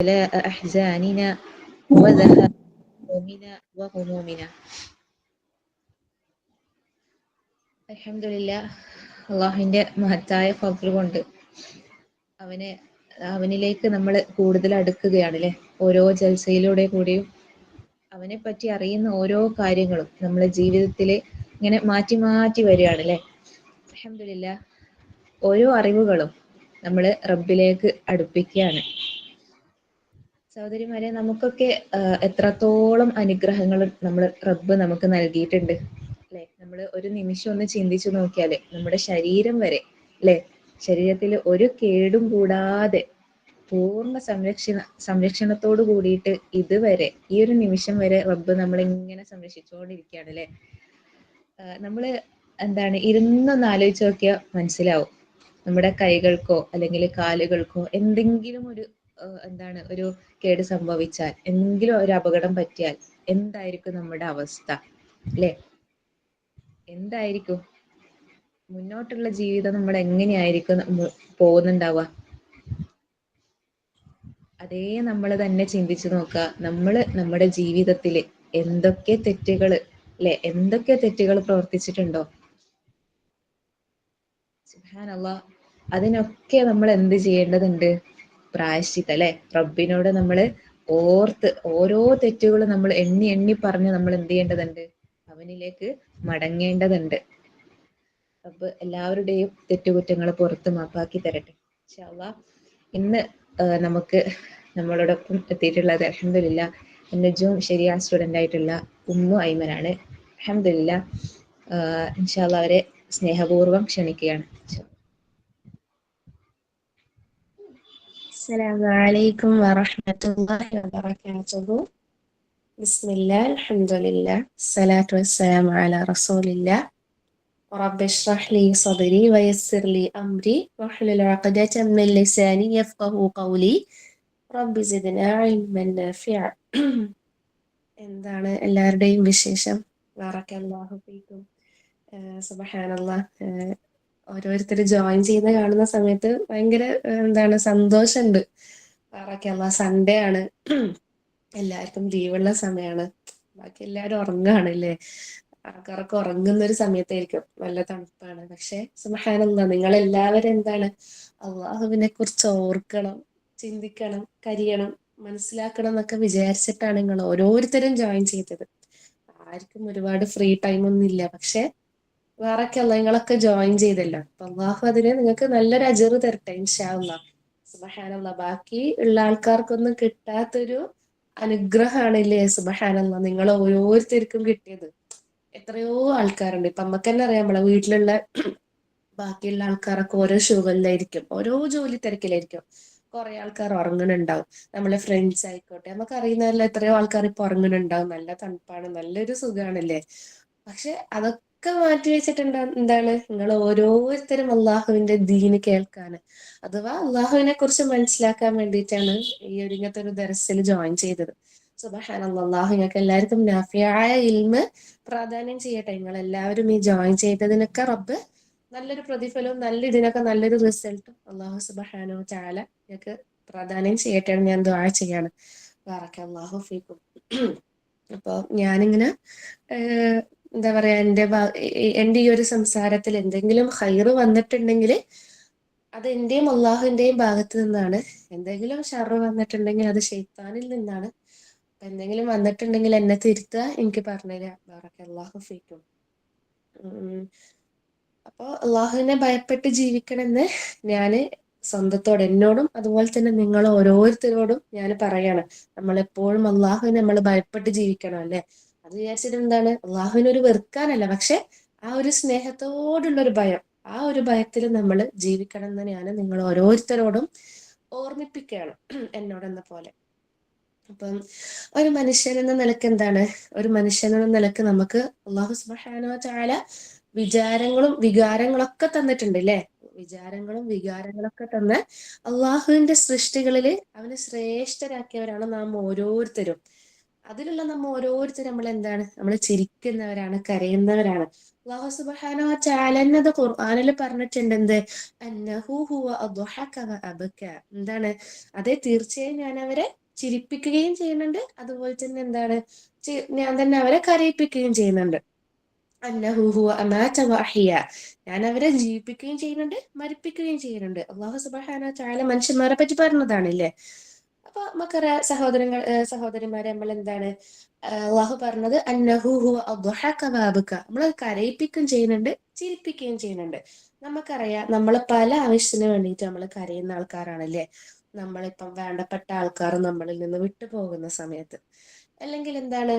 جلاء أحزاننا وذهاب همومنا وغمومنا. അൽഹംദുലില്ലാ, അള്ളാഹുവിന്റെ മഹത്തായ ഫض്ൽ കൊണ്ട് അവനിലേക്ക് നമ്മൾ കൂടുതൽ അടുക്കുകയാണല്ലേ. ഓരോ ജൽസയിലൂടെ കൂടിയും അവനെ പറ്റി അറിയുന്ന ഓരോ കാര്യങ്ങളും നമ്മളെ ജീവിതത്തിൽ ഇങ്ങനെ മാറ്റി മാറ്റി വരികയാണല്ലേ. അൽഹംദുലില്ലാ, ഓരോ അറിവുകളും നമ്മൾ റബ്ബിലേക്ക് അടുപ്പിക്കുകയാണ്. സഹോദരിമാരെ, നമുക്കൊക്കെ എത്രത്തോളം അനുഗ്രഹങ്ങൾ നമ്മൾ റബ്ബ് നമുക്ക് നൽകിയിട്ടുണ്ട് അല്ലെ. നമ്മൾ ഒരു നിമിഷം ഒന്ന് ചിന്തിച്ചു നോക്കിയാല് നമ്മുടെ ശരീരം വരെ അല്ലെ, ശരീരത്തിൽ ഒരു കേടും കൂടാതെ പൂർണ്ണ സംരക്ഷണത്തോട് കൂടിയിട്ട് ഇതുവരെ ഈ ഒരു നിമിഷം വരെ റബ്ബ് നമ്മളെ ഇങ്ങനെ സംരക്ഷിച്ചുകൊണ്ടിരിക്കുകയാണ് അല്ലെ. നമ്മള് ഇരുന്നൊന്ന് ആലോചിച്ച് നോക്കിയാൽ മനസ്സിലാവും, നമ്മുടെ കൈകൾക്കോ അല്ലെങ്കിൽ കാലുകൾക്കോ എന്തെങ്കിലും ഒരു കേട് സംഭവിച്ചാൽ, എന്തെങ്കിലും ഒരു അപകടം പറ്റിയാൽ എന്തായിരിക്കും നമ്മുടെ അവസ്ഥ അല്ലെ. എന്തായിരിക്കും മുന്നോട്ടുള്ള ജീവിതം, നമ്മൾ എങ്ങനെയായിരിക്കും പോകുന്നുണ്ടാവുക. അതേ നമ്മൾ തന്നെ ചിന്തിച്ചു നോക്കുക, നമ്മുടെ ജീവിതത്തില് എന്തൊക്കെ തെറ്റുകൾ അല്ലെ, എന്തൊക്കെ തെറ്റുകൾ പ്രവർത്തിച്ചിട്ടുണ്ടോ. സുബ്ഹാനല്ലാഹ്, അതിനൊക്കെ നമ്മൾ എന്ത് ചെയ്യേണ്ടതുണ്ട്? പ്രായശ്ചിത്തം അല്ലെ. റബ്ബിനോട് നമ്മൾ ഓർത്ത് ഓരോ തെറ്റുകളും നമ്മൾ എണ്ണി എണ്ണി പറഞ്ഞ് നമ്മൾ എന്ത് ചെയ്യേണ്ടതുണ്ട്? അവനിലേക്ക് മടങ്ങേണ്ടതുണ്ട്. റബ്ബ് എല്ലാവരുടെയും തെറ്റുകുറ്റങ്ങൾ പുറത്ത് മാപ്പാക്കി തരട്ടെ ഇൻഷാ അല്ലാഹ്. ഇന്ന് നമുക്ക് നമ്മളോടൊപ്പം എത്തിയിട്ടുള്ളത് അൽഹംദുലില്ലാഹ് എന്നജും ശരിയ സ്റ്റുഡന്റ് ആയിട്ടുള്ള ഉമ്മു ഐമനാണ്. അൽഹംദുലില്ലാഹ്, ഇൻഷാ അല്ലാഹ് അവരെ സ്നേഹപൂർവ്വം ക്ഷണിക്കുകയാണ്. السلام عليكم ورحمة الله وبركاته. بسم الله، الحمد لله، الصلاة والسلام على رسول الله. رب اشرح لي صدري ويسر لي أمري واحلل عقدة من لساني يفقه قولي. رب زدنا علما نافعا. എന്താണ് എല്ലാവരുടെയും വിശേഷം? ബറകല്ലാഹു ഫീക്കും. സുബ്ഹാനല്ലാഹ്, ഓരോരുത്തർ ജോയിൻ ചെയ്യുന്ന കാണുന്ന സമയത്ത് ഭയങ്കര സന്തോഷമുണ്ട്. ബറകല്ലാഹ്, സൺഡേ ആണ്, എല്ലാവർക്കും ലീവുള്ള സമയമാണ്. ബാക്കി എല്ലാവരും ഉറങ്ങുകയാണല്ലേ. ആൾക്കാരൊക്കെ ഉറങ്ങുന്ന ഒരു സമയത്തായിരിക്കും, നല്ല തണുപ്പാണ്. പക്ഷെ സുബ്ഹാനല്ലാഹ്, നിങ്ങൾ എല്ലാവരും അള്ളാഹുവിനെ കുറിച്ച് ഓർക്കണം, ചിന്തിക്കണം, കരിയണം, മനസ്സിലാക്കണം എന്നൊക്കെ വിചാരിച്ചിട്ടാണ് നിങ്ങൾ ഓരോരുത്തരും ജോയിൻ ചെയ്തത്. ആർക്കും ഒരുപാട് ഫ്രീ ടൈം ഒന്നും ഇല്ല. പക്ഷെ വേറൊക്കെയല്ല, നിങ്ങളൊക്കെ ജോയിൻ ചെയ്തല്ലോ. അപ്പൊ അള്ളാഹു അതിന് നിങ്ങൾക്ക് നല്ലൊരു അജറ് തരട്ടെ ഇൻഷാ അല്ലാഹ്. സുബ്ഹാനല്ലാഹ്, ബാക്കി ഉള്ള ആൾക്കാർക്കൊന്നും കിട്ടാത്തൊരു അനുഗ്രഹമാണില്ലേ സുബ്ഹാനല്ലാഹ് നിങ്ങൾ ഓരോരുത്തർക്കും കിട്ടിയത്. എത്രയോ ആൾക്കാരുണ്ട്. ഇപ്പൊ നമുക്ക് തന്നെ അറിയാം, നമ്മളെ വീട്ടിലുള്ള ബാക്കിയുള്ള ആൾക്കാരൊക്കെ ഓരോ ഷുഗലിലായിരിക്കും, ഓരോ ജോലി തിരക്കിലായിരിക്കും. കുറെ ആൾക്കാർ ഉറങ്ങുന്നുണ്ടാവും. നമ്മളെ ഫ്രണ്ട്സ് ആയിക്കോട്ടെ, നമുക്ക് അറിയുന്നതല്ല എത്രയോ ആൾക്കാർ ഇപ്പൊ ഉറങ്ങുന്നുണ്ടാവും. നല്ല തണുപ്പാണ്, നല്ലൊരു സുഖാണല്ലേ. പക്ഷെ അതൊക്കെ മാറ്റി വെച്ചിട്ടുണ്ട് നിങ്ങൾ ഓരോരുത്തരും അള്ളാഹുവിന്റെ ദീന് കേൾക്കാന്, അഥവാ അള്ളാഹുവിനെ കുറിച്ച് മനസ്സിലാക്കാൻ വേണ്ടിയിട്ടാണ് ഈ ഇങ്ങനത്തെ ഒരു ദർസിൽ ജോയിൻ ചെയ്തത്. സുബ്ഹാനല്ലാഹ്, അള്ളാഹു നിങ്ങൾക്ക് എല്ലാവർക്കും നാഫിയായ ഇൽമ് പ്രാധാന്യം ചെയ്യട്ടെ. നിങ്ങൾ എല്ലാവരും ഈ ജോയിൻ ചെയ്തതിനൊക്കെ റബ്ബ് നല്ലൊരു പ്രതിഫലവും ഇതിനൊക്കെ നല്ലൊരു റിസൾട്ടും അള്ളാഹു സുബ്ഹാനഹു വ തആല നിങ്ങൾക്ക് പ്രാധാന്യം ചെയ്യട്ടെ എന്ന് ഞാൻ ദുആ ചെയ്യാണ്. ബറകല്ലാഹു ഫീക്കും. അപ്പോൾ ഞാനിങ്ങനെ എന്താ പറയാ, എൻ്റെ ഈ ഒരു സംസാരത്തിൽ എന്തെങ്കിലും ഖൈറ് വന്നിട്ടുണ്ടെങ്കിൽ അത് എന്റെയും അള്ളാഹുവിന്റെയും ഭാഗത്ത് നിന്നാണ്. എന്തെങ്കിലും ഷർറ് വന്നിട്ടുണ്ടെങ്കിൽ അത് ശൈത്താനിൽ നിന്നാണ്. എന്തെങ്കിലും വന്നിട്ടുണ്ടെങ്കിൽ എന്നെ തിരുത്തുക, എനിക്ക് പറഞ്ഞുതരാം. ബറകല്ലാഹു ഫീക്കും. അപ്പൊ അള്ളാഹുവിനെ ഭയപ്പെട്ട് ജീവിക്കണമെന്ന് ഞാന് സ്വന്തത്തോട്, എന്നോടും അതുപോലെ തന്നെ നിങ്ങൾ ഓരോരുത്തരോടും ഞാൻ പറയാണ്. നമ്മളെപ്പോഴും അള്ളാഹുവിനെ നമ്മൾ ഭയപ്പെട്ട് ജീവിക്കണം അല്ലെ. അത് വിചാരിച്ചിട്ട് അള്ളാഹുവിനൊരു വെറുക്കാനല്ല, പക്ഷെ ആ ഒരു സ്നേഹത്തോടുള്ള ഒരു ഭയം, ആ ഒരു ഭയത്തിൽ നമ്മൾ ജീവിക്കണം എന്ന് ഞാൻ നിങ്ങൾ ഓരോരുത്തരോടും ഓർമ്മിപ്പിക്കുകയാണ്, എന്നോടെന്ന പോലെ. അപ്പം ഒരു മനുഷ്യൻ എന്ന നിലക്ക് ഒരു മനുഷ്യൻ എന്ന നിലക്ക് നമുക്ക് അള്ളാഹു സുബ്ഹാനഹു വ തആല വിചാരങ്ങളും വികാരങ്ങളൊക്കെ തന്നിട്ടുണ്ട് അല്ലെ. വിചാരങ്ങളും വികാരങ്ങളൊക്കെ തന്ന അള്ളാഹുവിന്റെ സൃഷ്ടികളില് അവന് ശ്രേഷ്ഠരാക്കിയവരാണ് നാം ഓരോരുത്തരും. അതിലുള്ള നമ്മ ഓരോരുത്തരും നമ്മൾ എന്താണ്, നമ്മൾ ചിരിക്കുന്നവരാണ്, കരയുന്നവരാണ്. അല്ലാഹു സുബ്ഹാനഹു വ തആല അത് ഖുർആനിൽ പറഞ്ഞിട്ടുണ്ട്. എന്ത്? അന്നഹു ഹുവ അദ്ഹക വ അബ്ക. എന്താണ്? അതെ, തീർച്ചയായും ഞാൻ അവരെ ചിരിപ്പിക്കുകയും ചെയ്യുന്നുണ്ട്, അതുപോലെ തന്നെ എന്താണ്, ഞാൻ തന്നെ അവരെ കരയിപ്പിക്കുകയും ചെയ്യുന്നുണ്ട്. അന്നഹു ഹുവ അമാത വ അഹ്യ. ഞാൻ അവരെ ജീവിപ്പിക്കുകയും ചെയ്യുന്നുണ്ട്, മരിപ്പിക്കുകയും ചെയ്യുന്നുണ്ട്. അല്ലാഹു സുബ്ഹാനഹു വ തആല മനുഷ്യന്മാരെ പറ്റി പറഞ്ഞതാണല്ലേ. അപ്പൊ നമുക്കറിയാം സഹോദരങ്ങൾ, സഹോദരിമാരെ, നമ്മൾ എന്താണ് അള്ളാഹു പറഞ്ഞത്? അന്നഹു ഹുവ അദ്ഹക വ അബ്ക. നമ്മൾ കരയിപ്പിക്കുകയും ചെയ്യുന്നുണ്ട്, ചിരിപ്പിക്കുകയും ചെയ്യുന്നുണ്ട്. നമുക്കറിയാം നമ്മൾ പല ആവശ്യത്തിന് വേണ്ടിയിട്ട് നമ്മൾ കരയുന്ന ആൾക്കാരാണല്ലേ. നമ്മളിപ്പം വേണ്ടപ്പെട്ട ആൾക്കാർ നമ്മളിൽ നിന്ന് വിട്ടു പോകുന്ന സമയത്ത്, അല്ലെങ്കിൽ എന്താണ്,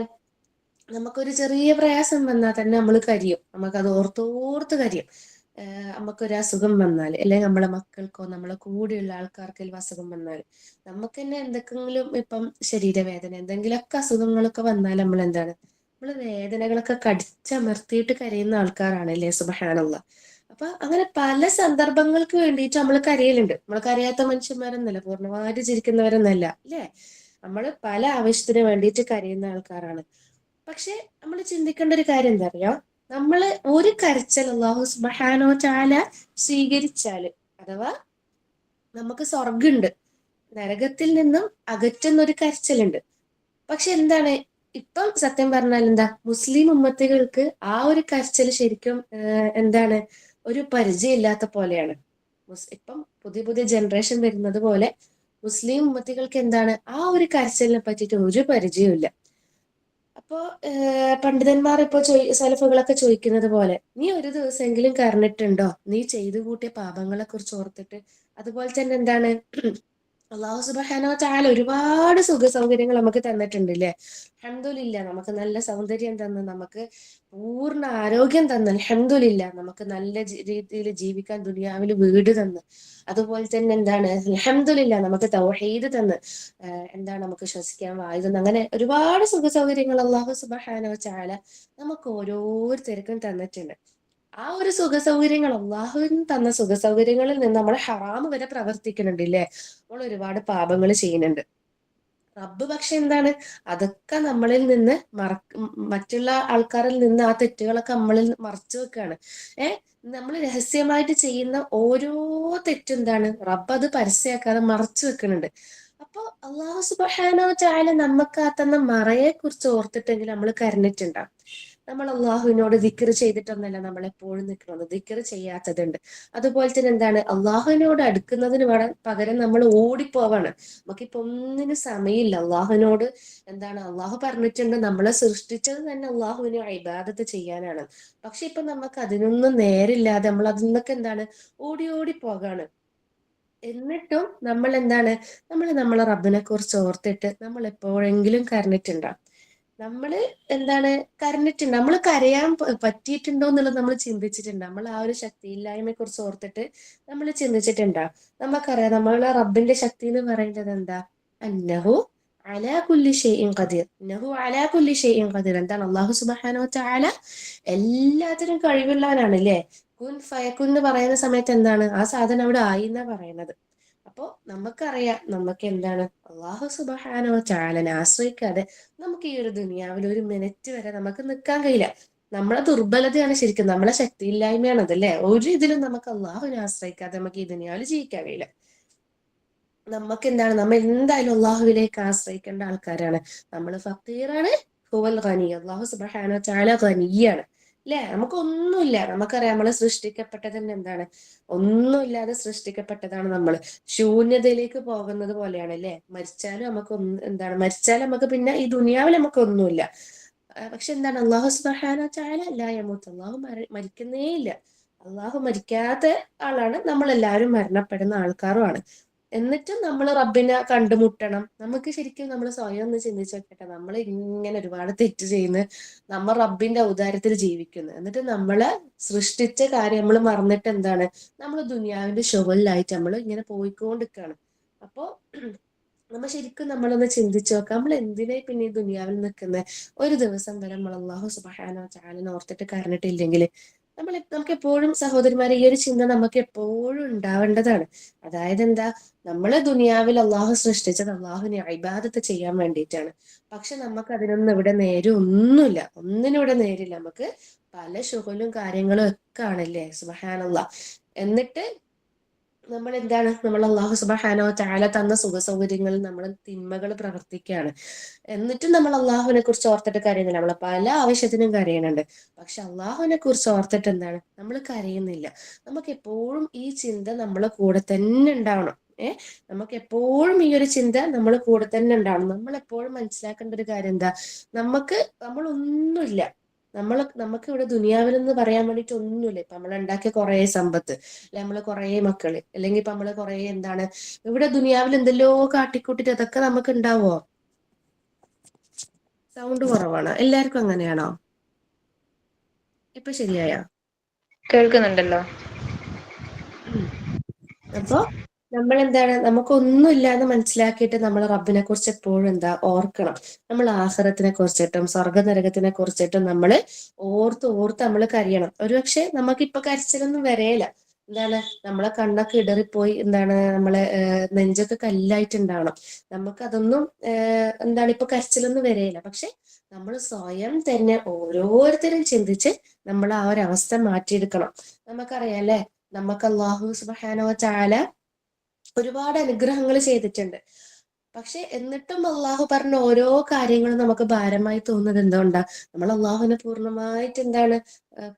നമുക്കൊരു ചെറിയ പ്രയാസം വന്നാൽ തന്നെ നമ്മൾ കരിയും, നമുക്കത് ഓർത്തോർത്ത് കരിയും. നമുക്കൊരു അസുഖം വന്നാൽ, അല്ലെങ്കിൽ നമ്മളെ മക്കൾക്കോ നമ്മളെ കൂടെയുള്ള ആൾക്കാർക്കെങ്കിലും അസുഖം വന്നാൽ, നമുക്ക് തന്നെ എന്തെങ്കിലും ഇപ്പം ശരീരവേദന, എന്തെങ്കിലുമൊക്കെ അസുഖങ്ങളൊക്കെ വന്നാൽ നമ്മൾ എന്താണ്, നമ്മൾ വേദനകളൊക്കെ കടിച്ചമർത്തിയിട്ട് കരയുന്ന ആൾക്കാരാണല്ലേ. സുബ്ഹാനല്ലാഹ്. അപ്പൊ അങ്ങനെ പല സന്ദർഭങ്ങൾക്ക് വേണ്ടിയിട്ട് നമ്മൾ കരയലുണ്ട്. നമ്മൾ കരയാത്ത മനുഷ്യന്മാരെന്നല്ല, പൂർണ്ണമായിട്ട് ചിരിക്കുന്നവരെന്നല്ല, അല്ലേ. നമ്മൾ പല ആവശ്യത്തിന് വേണ്ടിയിട്ട് കരയുന്ന ആൾക്കാരാണ്. പക്ഷെ നമ്മൾ ചിന്തിക്കേണ്ട ഒരു കാര്യം എന്താ അറിയോ? നമ്മള് ഒരു കരച്ചൽ അല്ലാഹു സുബ്ഹാനഹു വ തആല സ്വീകരിച്ചാല്, അഥവാ നമുക്ക് സ്വർഗുണ്ട്, നരകത്തിൽ നിന്നും അകറ്റുന്ന ഒരു കരച്ചിലുണ്ട്. പക്ഷെ എന്താണ്, ഇപ്പം സത്യം പറഞ്ഞാൽ എന്താ, മുസ്ലിം ഉമ്മത്തികൾക്ക് ആ ഒരു കരച്ചിൽ ശരിക്കും എന്താണ്, ഒരു പരിചയം ഇല്ലാത്ത പോലെയാണ്. ഇപ്പം പുതിയ പുതിയ ജനറേഷൻ വരുന്നത് പോലെ മുസ്ലിം ഉമ്മത്തികൾക്ക് എന്താണ്, ആ ഒരു കരച്ചിലിനെ പറ്റിയിട്ട് ഒരു പരിചയവും ഇല്ല. അപ്പോ പണ്ഡിതന്മാർ ഇപ്പോ സലഫുകളൊക്കെ ചോദിക്കുന്നത് പോലെ, നീ ഒരു ദിവസമെങ്കിലും കരഞ്ഞിട്ടുണ്ടോ നീ ചെയ്തു കൂട്ടിയ പാപങ്ങളെ കുറിച്ച് ഓർത്തിട്ട്? അതുപോലെ തന്നെ എന്താണ്, അള്ളാഹു സുബ്ഹാനഹു വ തആല ഒരുപാട് സുഖ സൗകര്യങ്ങൾ നമുക്ക് തന്നിട്ടുണ്ട് അല്ലേ. അൽഹംദുലില്ലാ, നമുക്ക് നല്ല സൗന്ദര്യം തന്ന്, നമുക്ക് പൂർണ്ണ ആരോഗ്യം തന്ന്, അൽഹംദുലില്ലാ, നമുക്ക് നല്ല രീതിയിൽ ജീവിക്കാൻ ദുനിയാവിൽ വീട് തന്ന്, അതുപോലെ തന്നെ എന്താണ്, അൽഹംദുലില്ലാ, നമുക്ക് തൗഹീദ് തന്ന്, എന്താണ്, നമുക്ക് ശ്വസിക്കാൻ വായു തന്ന്, അങ്ങനെ ഒരുപാട് സുഖ സൗകര്യങ്ങൾ അള്ളാഹു സുബ്ഹാനഹു വ തആല നമുക്ക് ഓരോരുത്തർക്കും തന്നിട്ടുണ്ട്. ആ ഒരു സുഖ സൗകര്യങ്ങൾ, അള്ളാഹുവിന് തന്ന സുഖ സൗകര്യങ്ങളിൽ നിന്ന് നമ്മൾ ഹറാമ് വരെ പ്രവർത്തിക്കുന്നുണ്ട് ഇല്ലേ. നമ്മൾ ഒരുപാട് പാപങ്ങൾ ചെയ്യുന്നുണ്ട്. റബ്ബ് പക്ഷെ എന്താണ്, അതൊക്കെ നമ്മളിൽ നിന്ന് മറ്റുള്ള ആൾക്കാരിൽ നിന്ന് ആ തെറ്റുകളൊക്കെ നമ്മളിൽ മറച്ചു വെക്കാണ്. നമ്മൾ രഹസ്യമായിട്ട് ചെയ്യുന്ന ഓരോ തെറ്റും എന്താണ്, റബ്ബ് അത് പരസ്യമാക്കാതെ മറച്ചു വെക്കുന്നുണ്ട്. അപ്പൊ അള്ളാഹു സുബ്ഹാനഹു വ തആല നമുക്ക് ആ തന്ന മറയെ കുറിച്ച് ഓർത്തിട്ടെങ്കിലും നമ്മൾ കരഞ്ഞിട്ടുണ്ടാവും. നമ്മൾ അള്ളാഹുവിനോട് ദിക്ർ ചെയ്തിട്ടൊന്നല്ല നമ്മൾ എപ്പോഴും നിൽക്കുന്നത്, ദിക്ർ ചെയ്യാത്തതുണ്ട്. അതുപോലെ തന്നെ എന്താണ്, അള്ളാഹുവിനോട് അടുക്കുന്നതിന് പകരം നമ്മൾ ഓടിപ്പോവാണ്. നമുക്കിപ്പോ ഒന്നിനും സമയമില്ല അള്ളാഹുവിനോട്. എന്താണ്, അള്ളാഹു പറഞ്ഞിട്ടുണ്ട് നമ്മളെ സൃഷ്ടിച്ചത് തന്നെ അള്ളാഹുവിന് ഇബാദത്ത് ചെയ്യാനാണ്. പക്ഷെ ഇപ്പൊ നമുക്ക് അതിനൊന്നും നേരില്ലാതെ നമ്മൾ അതിന്നൊക്കെ എന്താണ്, ഓടി ഓടി പോകാണ്. എന്നിട്ടും നമ്മൾ എന്താണ്, നമ്മൾ നമ്മളെ റബ്ബിനെ കുറിച്ച് ഓർത്തിട്ട് നമ്മൾ എപ്പോഴെങ്കിലും കരഞ്ഞിട്ടുണ്ടോ? നമ്മള് എന്താണ്, കരഞ്ഞിട്ടുണ്ട്, നമ്മൾ കരയാൻ പറ്റിയിട്ടുണ്ടോ എന്നുള്ളത് നമ്മൾ ചിന്തിച്ചിട്ടുണ്ട്? നമ്മൾ ആ ഒരു ശക്തിയില്ലായ്മയെ കുറിച്ച് ഓർത്തിട്ട് നമ്മൾ ചിന്തിച്ചിട്ടുണ്ടോ? നമുക്കറിയാം നമ്മളെ റബ്ബിന്റെ ശക്തി എന്ന് പറയുന്നത് എന്താ? അന്നഹു അലാ കുല്ലി ഷൈഇൻ ഖദീർ. അന്നഹു അലാ കുല്ലി ഷൈഇൻ ഖദീർ. എന്താണ്, അല്ലാഹു സുബ്ഹാനഹു വ തആല എല്ലാത്തിനും കഴിവുള്ളവനാണ് അല്ലേ. കുൻ ഫയക്കുൻ എന്ന് പറയുന്ന സമയത്ത് എന്താണ്, ആ സാധനം അവിടെ ആയി എന്നാ പറയുന്നത്. അപ്പോ നമുക്കറിയാം നമുക്ക് എന്താണ്, അള്ളാഹു സുബ്ഹാനഹു വ തആലനെ ആശ്രയിക്കാതെ നമുക്ക് ഈ ഒരു ദുനിയാവിൽ ഒരു മിനിറ്റ് വരെ നമുക്ക് നിൽക്കാൻ കഴിയില്ല. നമ്മളെ ദുർബലതയാണ് ശരിക്കും, നമ്മളെ ശക്തിയില്ലായ്മയാണ് അതല്ലേ. ഒരു ഇതിലും നമുക്ക് അള്ളാഹുവിനെ ആശ്രയിക്കാതെ നമുക്ക് ഈ ദുനിയാവിൽ ജീവിക്കാൻ കഴിയില്ല. നമുക്ക് എന്താണ്, നമ്മൾ എന്തായാലും അള്ളാഹുവിലേക്ക് ആശ്രയിക്കേണ്ട ആൾക്കാരാണ്. നമ്മൾ ഫക്കീറാണ്, ഹുവൽ ഗനി. അള്ളാഹു സുബ്ഹാനഹു വ തആല ഗനിയാണ് അല്ലെ. നമുക്കൊന്നുമില്ല. നമുക്കറിയാം നമ്മൾ സൃഷ്ടിക്കപ്പെട്ടത് തന്നെ എന്താണ്, ഒന്നുമില്ലാതെ സൃഷ്ടിക്കപ്പെട്ടതാണ് നമ്മൾ. ശൂന്യതയിലേക്ക് പോകുന്നത് പോലെയാണ് അല്ലെ. മരിച്ചാലും നമുക്ക് എന്താണ്, മരിച്ചാലും നമുക്ക് പിന്നെ ഈ ദുനിയാവിൽ നമുക്ക് ഒന്നുമില്ല. പക്ഷെ എന്താണ്, അള്ളാഹു സുബ്ഹാനഹു വ തആല ലാ യമൂത്ത്, അള്ളാഹു മരിക്കുന്നേ ഇല്ല. അള്ളാഹു മരിക്കാത്ത ആളാണ്. നമ്മളെല്ലാവരും മരണപ്പെടുന്ന ആൾക്കാരുമാണ്. എന്നിട്ടും നമ്മൾ റബ്ബിനെ കണ്ടുമുട്ടണം. നമുക്ക് ശരിക്കും നമ്മൾ സ്വയം ഒന്ന് ചിന്തിച്ച് നോക്കട്ടെ, നമ്മൾ ഇങ്ങനെ ഒരുപാട് തെറ്റ് ചെയ്യുന്നു, നമ്മൾ റബ്ബിന്റെ ഔദാര്യത്തിൽ ജീവിക്കുന്നു, എന്നിട്ട് നമ്മളെ സൃഷ്ടിച്ച കാര്യം നമ്മൾ മറന്നിട്ട് എന്താണ്, നമ്മൾ ദുനിയാവിന്റെ ഷുഗലിലായിട്ട് നമ്മൾ ഇങ്ങനെ പോയിക്കൊണ്ടിരിക്കുകയാണ്. അപ്പോ നമ്മൾ ശരിക്കും നമ്മളൊന്ന് ചിന്തിച്ചു നോക്കാം, നമ്മൾ എന്തിനാ പിന്നെ ഈ ദുനിയാവിൽ നിൽക്കുന്നത്? ഒരു ദിവസം വരെ നമ്മൾ അള്ളാഹു സുബ്ഹാനഹു വ തആലനെ ഓർത്തിട്ട് കരഞ്ഞിട്ടില്ലെങ്കിൽ നമുക്ക് എപ്പോഴും സഹോദരിമാരെ ഈ ഒരു ചിന്ത നമുക്ക് എപ്പോഴും ഉണ്ടാവേണ്ടതാണ്. അതായത് എന്താ, നമ്മള് ദുനിയാവിൽ അള്ളാഹു സൃഷ്ടിച്ചത് അള്ളാഹുവിനെ ഇബാദത്ത് ചെയ്യാൻ വേണ്ടിയിട്ടാണ്. പക്ഷെ നമുക്ക് അതിനൊന്നും ഇവിടെ നേരെ ഒന്നുമില്ല, ഒന്നിനും ഇവിടെ നേരില്ല. നമുക്ക് പല ശുഗലും കാര്യങ്ങളും ഒക്കെ ആണല്ലേ, സുബ്ഹാനല്ലാഹ്. എന്നിട്ട് നമ്മൾ എന്താണ്, നമ്മൾ അള്ളാഹു സുബ്ഹാനഹു വ തആല തന്ന സുഖ സൗകര്യങ്ങളിൽ നമ്മൾ തിന്മകൾ പ്രവർത്തിക്കുകയാണ്. എന്നിട്ടും നമ്മൾ അള്ളാഹുവിനെ കുറിച്ച് ഓർത്തിട്ട് കരയുന്നില്ല. നമ്മൾ പല ആവശ്യത്തിനും കരയുന്നുണ്ട്, പക്ഷെ അള്ളാഹുവിനെ കുറിച്ച് ഓർത്തിട്ട് എന്താണ്, നമ്മൾ കരയുന്നില്ല. നമുക്ക് എപ്പോഴും ഈ ചിന്ത നമ്മളെ കൂടെ തന്നെ ഉണ്ടാവണം. നമുക്ക് എപ്പോഴും ഈ ഒരു ചിന്ത നമ്മൾ കൂടെ തന്നെ ഉണ്ടാവണം. നമ്മൾ എപ്പോഴും മനസ്സിലാക്കേണ്ട ഒരു കാര്യം എന്താ, നമ്മളൊന്നുമില്ല. നമുക്ക് ഇവിടെ ദുനിയാവിൽ എന്ന് പറയാൻ വേണ്ടിയിട്ട് ഒന്നുമില്ല. ഇപ്പൊ നമ്മൾ ഉണ്ടാക്കിയ കുറെ സമ്പത്ത്, അല്ലെ നമ്മള് കുറെ മക്കള്, അല്ലെങ്കിൽ ഇപ്പൊ നമ്മള് കുറെ എന്താണ് ഇവിടെ ദുനിയാവിൽ എന്തെല്ലോ കാട്ടിക്കൂട്ടിട്ട് അതൊക്കെ നമുക്ക് ഉണ്ടാവോ? സൗണ്ട് കുറവാണ്. എല്ലാവർക്കും അങ്ങനെയാണോ? ഇപ്പൊ ശരിയായ? കേൾക്കുന്നുണ്ടല്ലോ. അപ്പൊ നമ്മൾ എന്താണ്, നമുക്കൊന്നുമില്ല എന്ന് മനസ്സിലാക്കിയിട്ട് നമ്മൾ റബ്ബിനെ കുറിച്ച് എപ്പോഴും എന്താ ഓർക്കണം. നമ്മൾ ആഖിറത്തിനെ കുറിച്ചിട്ടും സ്വർഗനരകത്തിനെ കുറിച്ചിട്ടും നമ്മൾ ഓർത്ത് ഓർത്ത് നമ്മൾ കരയണം. ഒരുപക്ഷെ നമുക്കിപ്പൊ കരച്ചിലൊന്നും വരേല. എന്താണ്, നമ്മളെ കണ്ണൊക്കെ ഇടറിപ്പോയി, എന്താണ് നമ്മളെ നെഞ്ചൊക്കെ കല്ലായിട്ടുണ്ടാവണം. നമുക്കതൊന്നും എന്താണ് ഇപ്പൊ കരച്ചിലൊന്നും വരേല. പക്ഷെ നമ്മൾ സ്വയം തന്നെ ഓരോരുത്തരും ചിന്തിച്ച് നമ്മൾ ആ ഒരു അവസ്ഥ മാറ്റിയെടുക്കണം. നമുക്കറിയാം അല്ലെ, നമുക്ക് അല്ലാഹു സുബ്ഹാനഹു വ തആല ഒരുപാട് അനുഗ്രഹങ്ങൾ ചെയ്തിട്ടുണ്ട്. പക്ഷെ എന്നിട്ടും അള്ളാഹു പറഞ്ഞ ഓരോ കാര്യങ്ങളും നമുക്ക് ഭാരമായി തോന്നുന്നത് എന്തുകൊണ്ടാ? നമ്മൾ അള്ളാഹുവിനെ പൂർണ്ണമായിട്ട് എന്താണ്,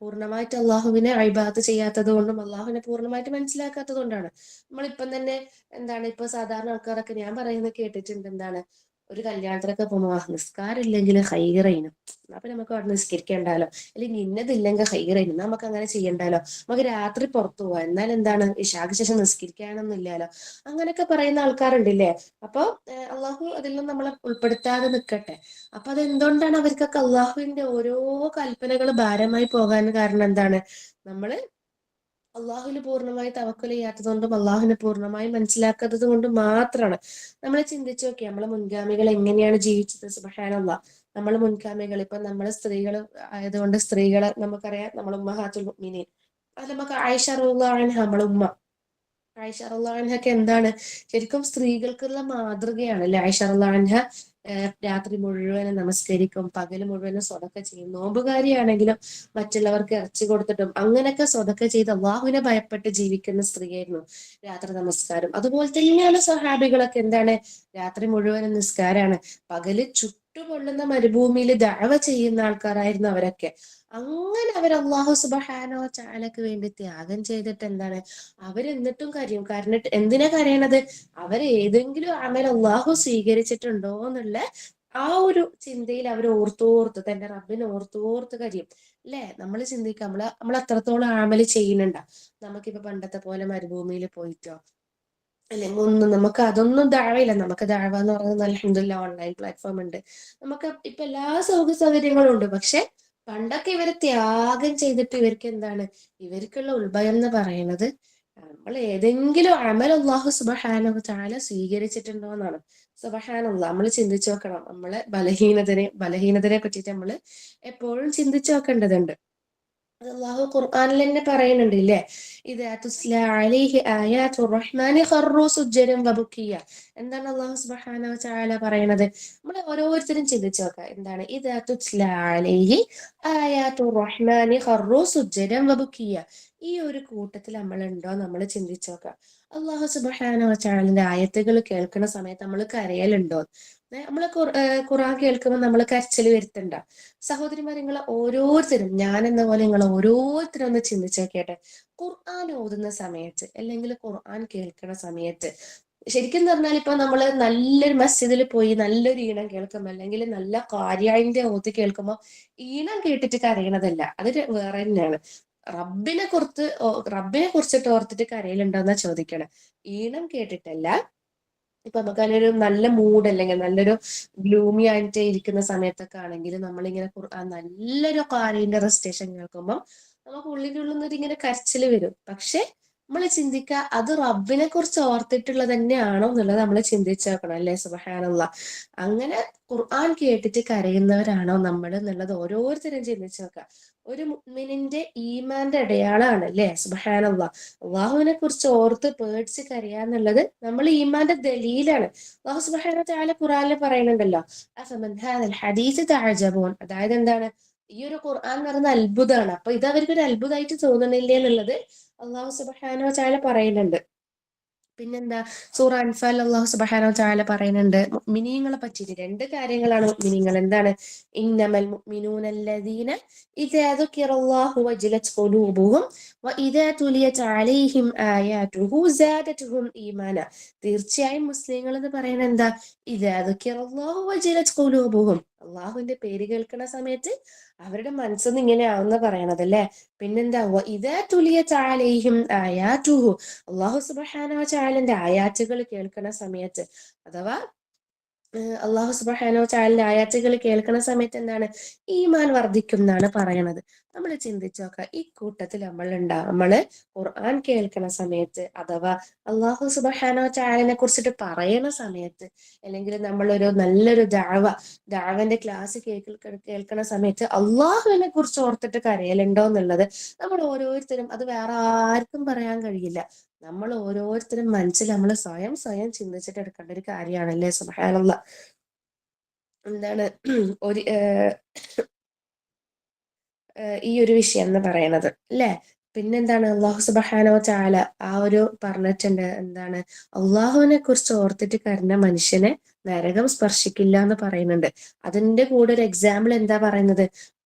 പൂർണ്ണമായിട്ട് അള്ളാഹുവിനെ ഇബാദത്ത് ചെയ്യാത്തത് കൊണ്ടും അള്ളാഹുവിനെ പൂർണ്ണമായിട്ട് മനസ്സിലാക്കാത്തത് കൊണ്ടാണ്. നമ്മളിപ്പം തന്നെ എന്താണ്, ഇപ്പൊ സാധാരണ ആൾക്കാരൊക്കെ ഞാൻ പറയുന്നത് കേട്ടിട്ടുണ്ട്, എന്താണ്, ഒരു കല്യാണത്തിനൊക്കെ പോകുമ്പോ നിസ്കാരം ഇല്ലെങ്കിൽ ഹൈറേനും, അപ്പൊ നമുക്ക് അവിടെ നിസ്കരിക്കണ്ടാലോ, അല്ലെങ്കിൽ ഇന്നതില്ലെങ്കിൽ ഹൈറേനും, നമുക്ക് അങ്ങനെ ചെയ്യണ്ടാലോ, നമുക്ക് രാത്രി പുറത്തു പോവാം, എന്നാൽ എന്താണ് ഇശാക്ക് ശേഷം നിസ്കരിക്കാനൊന്നും ഇല്ലാലോ, അങ്ങനെയൊക്കെ പറയുന്ന ആൾക്കാരുണ്ടല്ലേ. അപ്പൊ അള്ളാഹു അതിൽ നിന്ന് നമ്മളെ ഉൾപ്പെടുത്താതെ നിൽക്കട്ടെ. അപ്പൊ അതെന്തുകൊണ്ടാണ് അവർക്കൊക്കെ അള്ളാഹുവിന്റെ ഓരോ കൽപ്പനകൾ ഭാരമായി പോകാൻ കാരണം എന്താണ്, നമ്മള് അള്ളാഹുവിന് പൂർണ്ണമായി തവക്കൽ ചെയ്യാത്തത് കൊണ്ടും അള്ളാഹുവിനെ പൂർണ്ണമായി മനസ്സിലാക്കാത്തത് കൊണ്ടും മാത്രമാണ്. നമ്മൾ ചിന്തിച്ചു നോക്കിയാൽ നമ്മളെ മുൻഗാമികൾ എങ്ങനെയാണ് ജീവിച്ചത്, സുബ്ഹാനല്ലാഹ്. നമ്മളെ മുൻഗാമികൾ, ഇപ്പൊ നമ്മള് സ്ത്രീകൾ ആയതുകൊണ്ട് സ്ത്രീകളെ നമുക്കറിയാം, നമ്മൾ ഉമ്മഹാത്തുൽ മുഅ്മിനീൻ, അത് നമുക്ക് ആയിഷ റളിയല്ലാഹു അൻഹ, നമ്മളെ ഉമ്മ ആയിഷ റളിയല്ലാഹു അൻഹ ഒക്കെ എന്താണ്, ശരിക്കും സ്ത്രീകൾക്കുള്ള മാതൃകയാണ് അല്ലെ. ആയിഷ റളിയല്ലാഹു അൻഹ രാത്രി മുഴുവനും നമസ്കരിക്കും, പകല് മുഴുവനും സ്വതക്ക ചെയ്യും, നോമ്പുകാരിയാണെങ്കിലും മറ്റുള്ളവർക്ക് ഇറച്ചി കൊടുത്തിട്ടും അങ്ങനെയൊക്കെ സ്വതക്ക ചെയ്ത് അള്ളാഹുവിനെ ഭയപ്പെട്ട് ജീവിക്കുന്ന സ്ത്രീയായിരുന്നു. രാത്രി നമസ്കാരം അതുപോലെ തന്നെയാണ്. സ്വഹാബികളൊക്കെ എന്താണ്, രാത്രി മുഴുവനും നിസ്കാരാണ്, പകല് ചുട്ടുപൊള്ളുന്ന മരുഭൂമിയിൽ ദഅവ ചെയ്യുന്ന ആൾക്കാരായിരുന്നു അവരൊക്കെ. അങ്ങനെ അവർ അള്ളാഹു സുബ്ഹാനഹു വ തആലക്ക് വേണ്ടി ത്യാഗം ചെയ്തിട്ട് എന്താണ്, അവരെന്നിട്ടും കരയും. കാരണം എന്തിനാ കരയണത്, അവര് ഏതെങ്കിലും അമൽ അള്ളാഹു സ്വീകരിച്ചിട്ടുണ്ടോ എന്നുള്ള ആ ഒരു ചിന്തയിൽ അവർ ഓർത്തോർത്ത് തന്റെ റബ്ബിനെ ഓർത്തോർത്ത് കരയും. അല്ലെ, നമ്മൾ ചിന്തിക്കാം, നമ്മൾ അത്രത്തോളം അമല് ചെയ്യുന്നുണ്ടാ. നമുക്കിപ്പോ പണ്ടത്തെ പോലെ മരുഭൂമിയിൽ പോയിട്ടോ അല്ലെങ്കിൽ ഒന്നും നമുക്ക് അതൊന്നും ദഅവയില്ല. നമുക്ക് ദഅവ എന്ന് പറയുന്നത് അൽഹംദുലില്ലാഹ് ഓൺലൈൻ പ്ലാറ്റ്ഫോം ഉണ്ട്, നമുക്ക് ഇപ്പൊ എല്ലാ സൗകര്യങ്ങളും ഉണ്ട്. പക്ഷെ പണ്ടൊക്കെ ഇവര് ത്യാഗം ചെയ്തിട്ട് ഇവർക്ക് എന്താണ്, ഇവർക്കുള്ള ഉൾഭയം എന്ന് പറയുന്നത് നമ്മൾ ഏതെങ്കിലും അമൽ അല്ലാഹു സുബ്ഹാനഹു വ തആല സ്വീകരിച്ചിട്ടുണ്ടോ എന്നാണ്. സുബ്ഹാനല്ലാഹ്, നമ്മൾ ചിന്തിച്ചു നോക്കണം. നമ്മളെ ബലഹീനതയെ പറ്റിയിട്ട് നമ്മൾ എപ്പോഴും ചിന്തിച്ചു നോക്കേണ്ടതുണ്ട്. അത് അല്ലാഹു ഖുർആനിൽ തന്നെ പറയുന്നുണ്ട് ഇല്ലേ, ഇദാ തുസ്ല അലൈഹി ആയാതുർ റഹ്മാനി ഖറൂ സുജ്ജദൻ വബുക്കിയ. എന്താണ് അല്ലാഹു സുബ്ഹാനഹു വ തആല പറയുന്നത്? നമ്മൾ ഓരോരുത്തരും ചിന്തിച്ചു നോക്കുക, എന്താണ്, ഇദാ തുസ്ല അലൈഹി ആയാതുർ റഹ്മാനി ഖറൂ സുജ്ജദൻ വബുക്കിയ. ഈ ഒരു കൂട്ടത്തിൽ നമ്മൾ ഉണ്ടോ, നമ്മൾ ചിന്തിച്ചു നോക്കുക. അല്ലാഹു സുബ്ഹാനഹു വ തആലയുടെ ആയത്തുകൾ കേൾക്കുന്ന സമയത്ത് നമ്മൾ കരയലുണ്ടോ? നമ്മള് ഖുർആൻ കേൾക്കുമ്പോൾ നമ്മൾ കരച്ചിൽ വരുത്തണ്ട. സഹോദരിമാർ, നിങ്ങൾ ഓരോരുത്തരും, ഞാൻ എന്ന പോലെ നിങ്ങൾ ഓരോരുത്തരും ഒന്ന് ചിന്തിച്ചു നോക്കിയട്ടെ. ഖുർആൻ ഓതുന്ന സമയത്ത് അല്ലെങ്കിൽ ഖുർആൻ കേൾക്കുന്ന സമയത്ത് ശരിക്കും പറഞ്ഞാൽ ഇപ്പൊ നമ്മള് നല്ലൊരു മസ്ജിദിൽ പോയി നല്ലൊരു ഈണം കേൾക്കുമ്പോൾ, അല്ലെങ്കിൽ നല്ല കാര്യായിന്റെ ഓത്ത് കേൾക്കുമ്പോൾ ഈണം കേട്ടിട്ട് കരയണതല്ല, അത് വേറെ തന്നെയാണ്. റബ്ബിനെ കുറിച്ചിട്ട് ഓർത്തിട്ട് കരയിലുണ്ടോന്നാ ചോദിക്കണം, ഈണം കേട്ടിട്ടല്ല. ഇപ്പൊ നമുക്ക് അതിനൊരു നല്ല മൂഡ് അല്ലെങ്കിൽ നല്ലൊരു ഗ്ലൂമി ആയിട്ട് ഇരിക്കുന്ന സമയത്തൊക്കെ ആണെങ്കിൽ നമ്മളിങ്ങനെ നല്ലൊരു ഖുർആനിന്റെ റെസിറ്റേഷൻ കേൾക്കുമ്പോൾ നമുക്ക് ഉള്ളിനുള്ളിൽ നിന്ന് ഇങ്ങനെ കരച്ചിൽ വരും. പക്ഷെ നമ്മൾ ചിന്തിക്കുക അത് റബ്ബിനെ കുറിച്ച് ഓർത്തിട്ടുള്ളത് തന്നെയാണോ എന്നുള്ളത് നമ്മൾ ചിന്തിച്ചു നോക്കണം അല്ലേ? സുബ്ഹാനല്ലാഹ്. അങ്ങനെ ഖുർആൻ കേട്ടിട്ട് കരയുന്നവരാണോ നമ്മൾ എന്നുള്ളത് ഓരോരുത്തരും ചിന്തിച്ചു നോക്കുക. ഒരു മുഅ്മിനിന്റെ ഈമാന്റെ അടയാളാണ് അല്ലേ? സുബ്ഹാനല്ലാഹ്. അള്ളാഹുവിനെ കുറിച്ച് ഓർത്ത് പേടിച്ച് കരയാന്നുള്ളത് നമ്മൾ ഈമാന്റെ ദലീലാണ്. അള്ളാഹു സുബ്ഹാനഹു വ തആല ഖുർആനിൽ പറയുന്നുണ്ടല്ലോ, അഫമൻ ഹാദൽ ഹദീസ് തഅജബൂൻ. അതായത് എന്താണ്, ഈ ഒരു ഖുർആൻ എന്ന് പറയുന്നത് അത്ഭുതമാണ്. അപ്പൊ ഇത് അവർക്ക് ഒരു അത്ഭുതമായിട്ട് തോന്നുന്നില്ലേ എന്നുള്ളത് അള്ളാഹു സുബ്ഹാനഹു വ തആല പറയുന്നുണ്ട്. പിന്നെന്താ, സൂറ അൻഫാൽ അല്ലാഹു സുബ്ഹാനഹു വ തആല പറയുന്നുണ്ട് മുഅ്മിനീങ്ങളെ പറ്റിയിട്ട്. രണ്ട് കാര്യങ്ങളാണ് മുഅ്മിനീങ്ങൾ. എന്താണ്? ഇന്നമൽ മുഅ്മിനൂന അല്ലദീന ഇദാ ദുകിറല്ലാഹു വജിലത് ഖുലൂബുഹും വഇദാ തുലിയത് അലൈഹിം ആയാതുഹു സാദതുഹും ഈമാന. തീർച്ചയായും മുസ്ലിങ്ങൾ എന്ന് പറയുന്നത് എന്താ? ഇദാ ദുകിറല്ലാഹു വജിലത് ഖുലൂബുഹും. അള്ളാഹുവിന്റെ പേര് കേൾക്കുന്ന സമയത്ത് അവരുടെ മനസ്സൊന്നും ഇങ്ങനെ ആവുന്ന പറയണത് അല്ലേ? പിന്നെന്താ, വഇദാ തുലിയത് അലൈഹിം ആയാതുഹു. അള്ളാഹു സുബ്ഹാനഹു വ തആലയുടെ ആയാത്തുകൾ കേൾക്കുന്ന സമയത്ത്, അഥവാ അള്ളാഹു സുബ്ഹാനഹു വ തആലയുടെ ആയാത്തുകൾ കേൾക്കുന്ന സമയത്ത് എന്താണ്? ഈമാൻ വർദ്ധിക്കും എന്നാണ് പറയണത്. നമ്മൾ ചിന്തിച്ചു നോക്കുക, ഈ കൂട്ടത്തിൽ നമ്മള് ഖുർആൻ കേൾക്കുന്ന സമയത്ത്, അഥവാ അള്ളാഹു സുബ്ഹാനഹു വ തആലയെ കുറിച്ചിട്ട് പറയുന്ന സമയത്ത്, അല്ലെങ്കിൽ നമ്മളൊരു നല്ലൊരു ദഅവന്റെ ക്ലാസ് കേൾക്കുന്ന സമയത്ത് അള്ളാഹുവിനെ കുറിച്ച് ഓർത്തിട്ട് കരയലുണ്ടോ എന്നുള്ളത് നമ്മൾ ഓരോരുത്തരും, അത് വേറെ ആർക്കും പറയാൻ കഴിയില്ല. നമ്മൾ ഓരോരുത്തരും മനസ്സിൽ നമ്മൾ സ്വയം സ്വയം ചിന്തിച്ചിട്ട് എടുക്കേണ്ട ഒരു കാര്യമാണല്ലേ? സുബ്ഹാനല്ലാഹ്. എന്താണ് ഒരു ഈ ഒരു വിഷയം എന്ന് പറയണത് അല്ലേ? പിന്നെന്താണ്, അള്ളാഹു സുബ്ഹാനഹു വ തആല ആ ഒരു പറഞ്ഞിട്ടുണ്ട്, എന്താണ്, അള്ളാഹുവിനെ കുറിച്ച് ഓർത്തിട്ട് കരഞ്ഞ മനുഷ്യനെ നരകം സ്പർശിക്കില്ല എന്ന് പറയുന്നുണ്ട്. അതിന്റെ കൂടെ ഒരു എക്സാമ്പിൾ എന്താ പറയുന്നത്?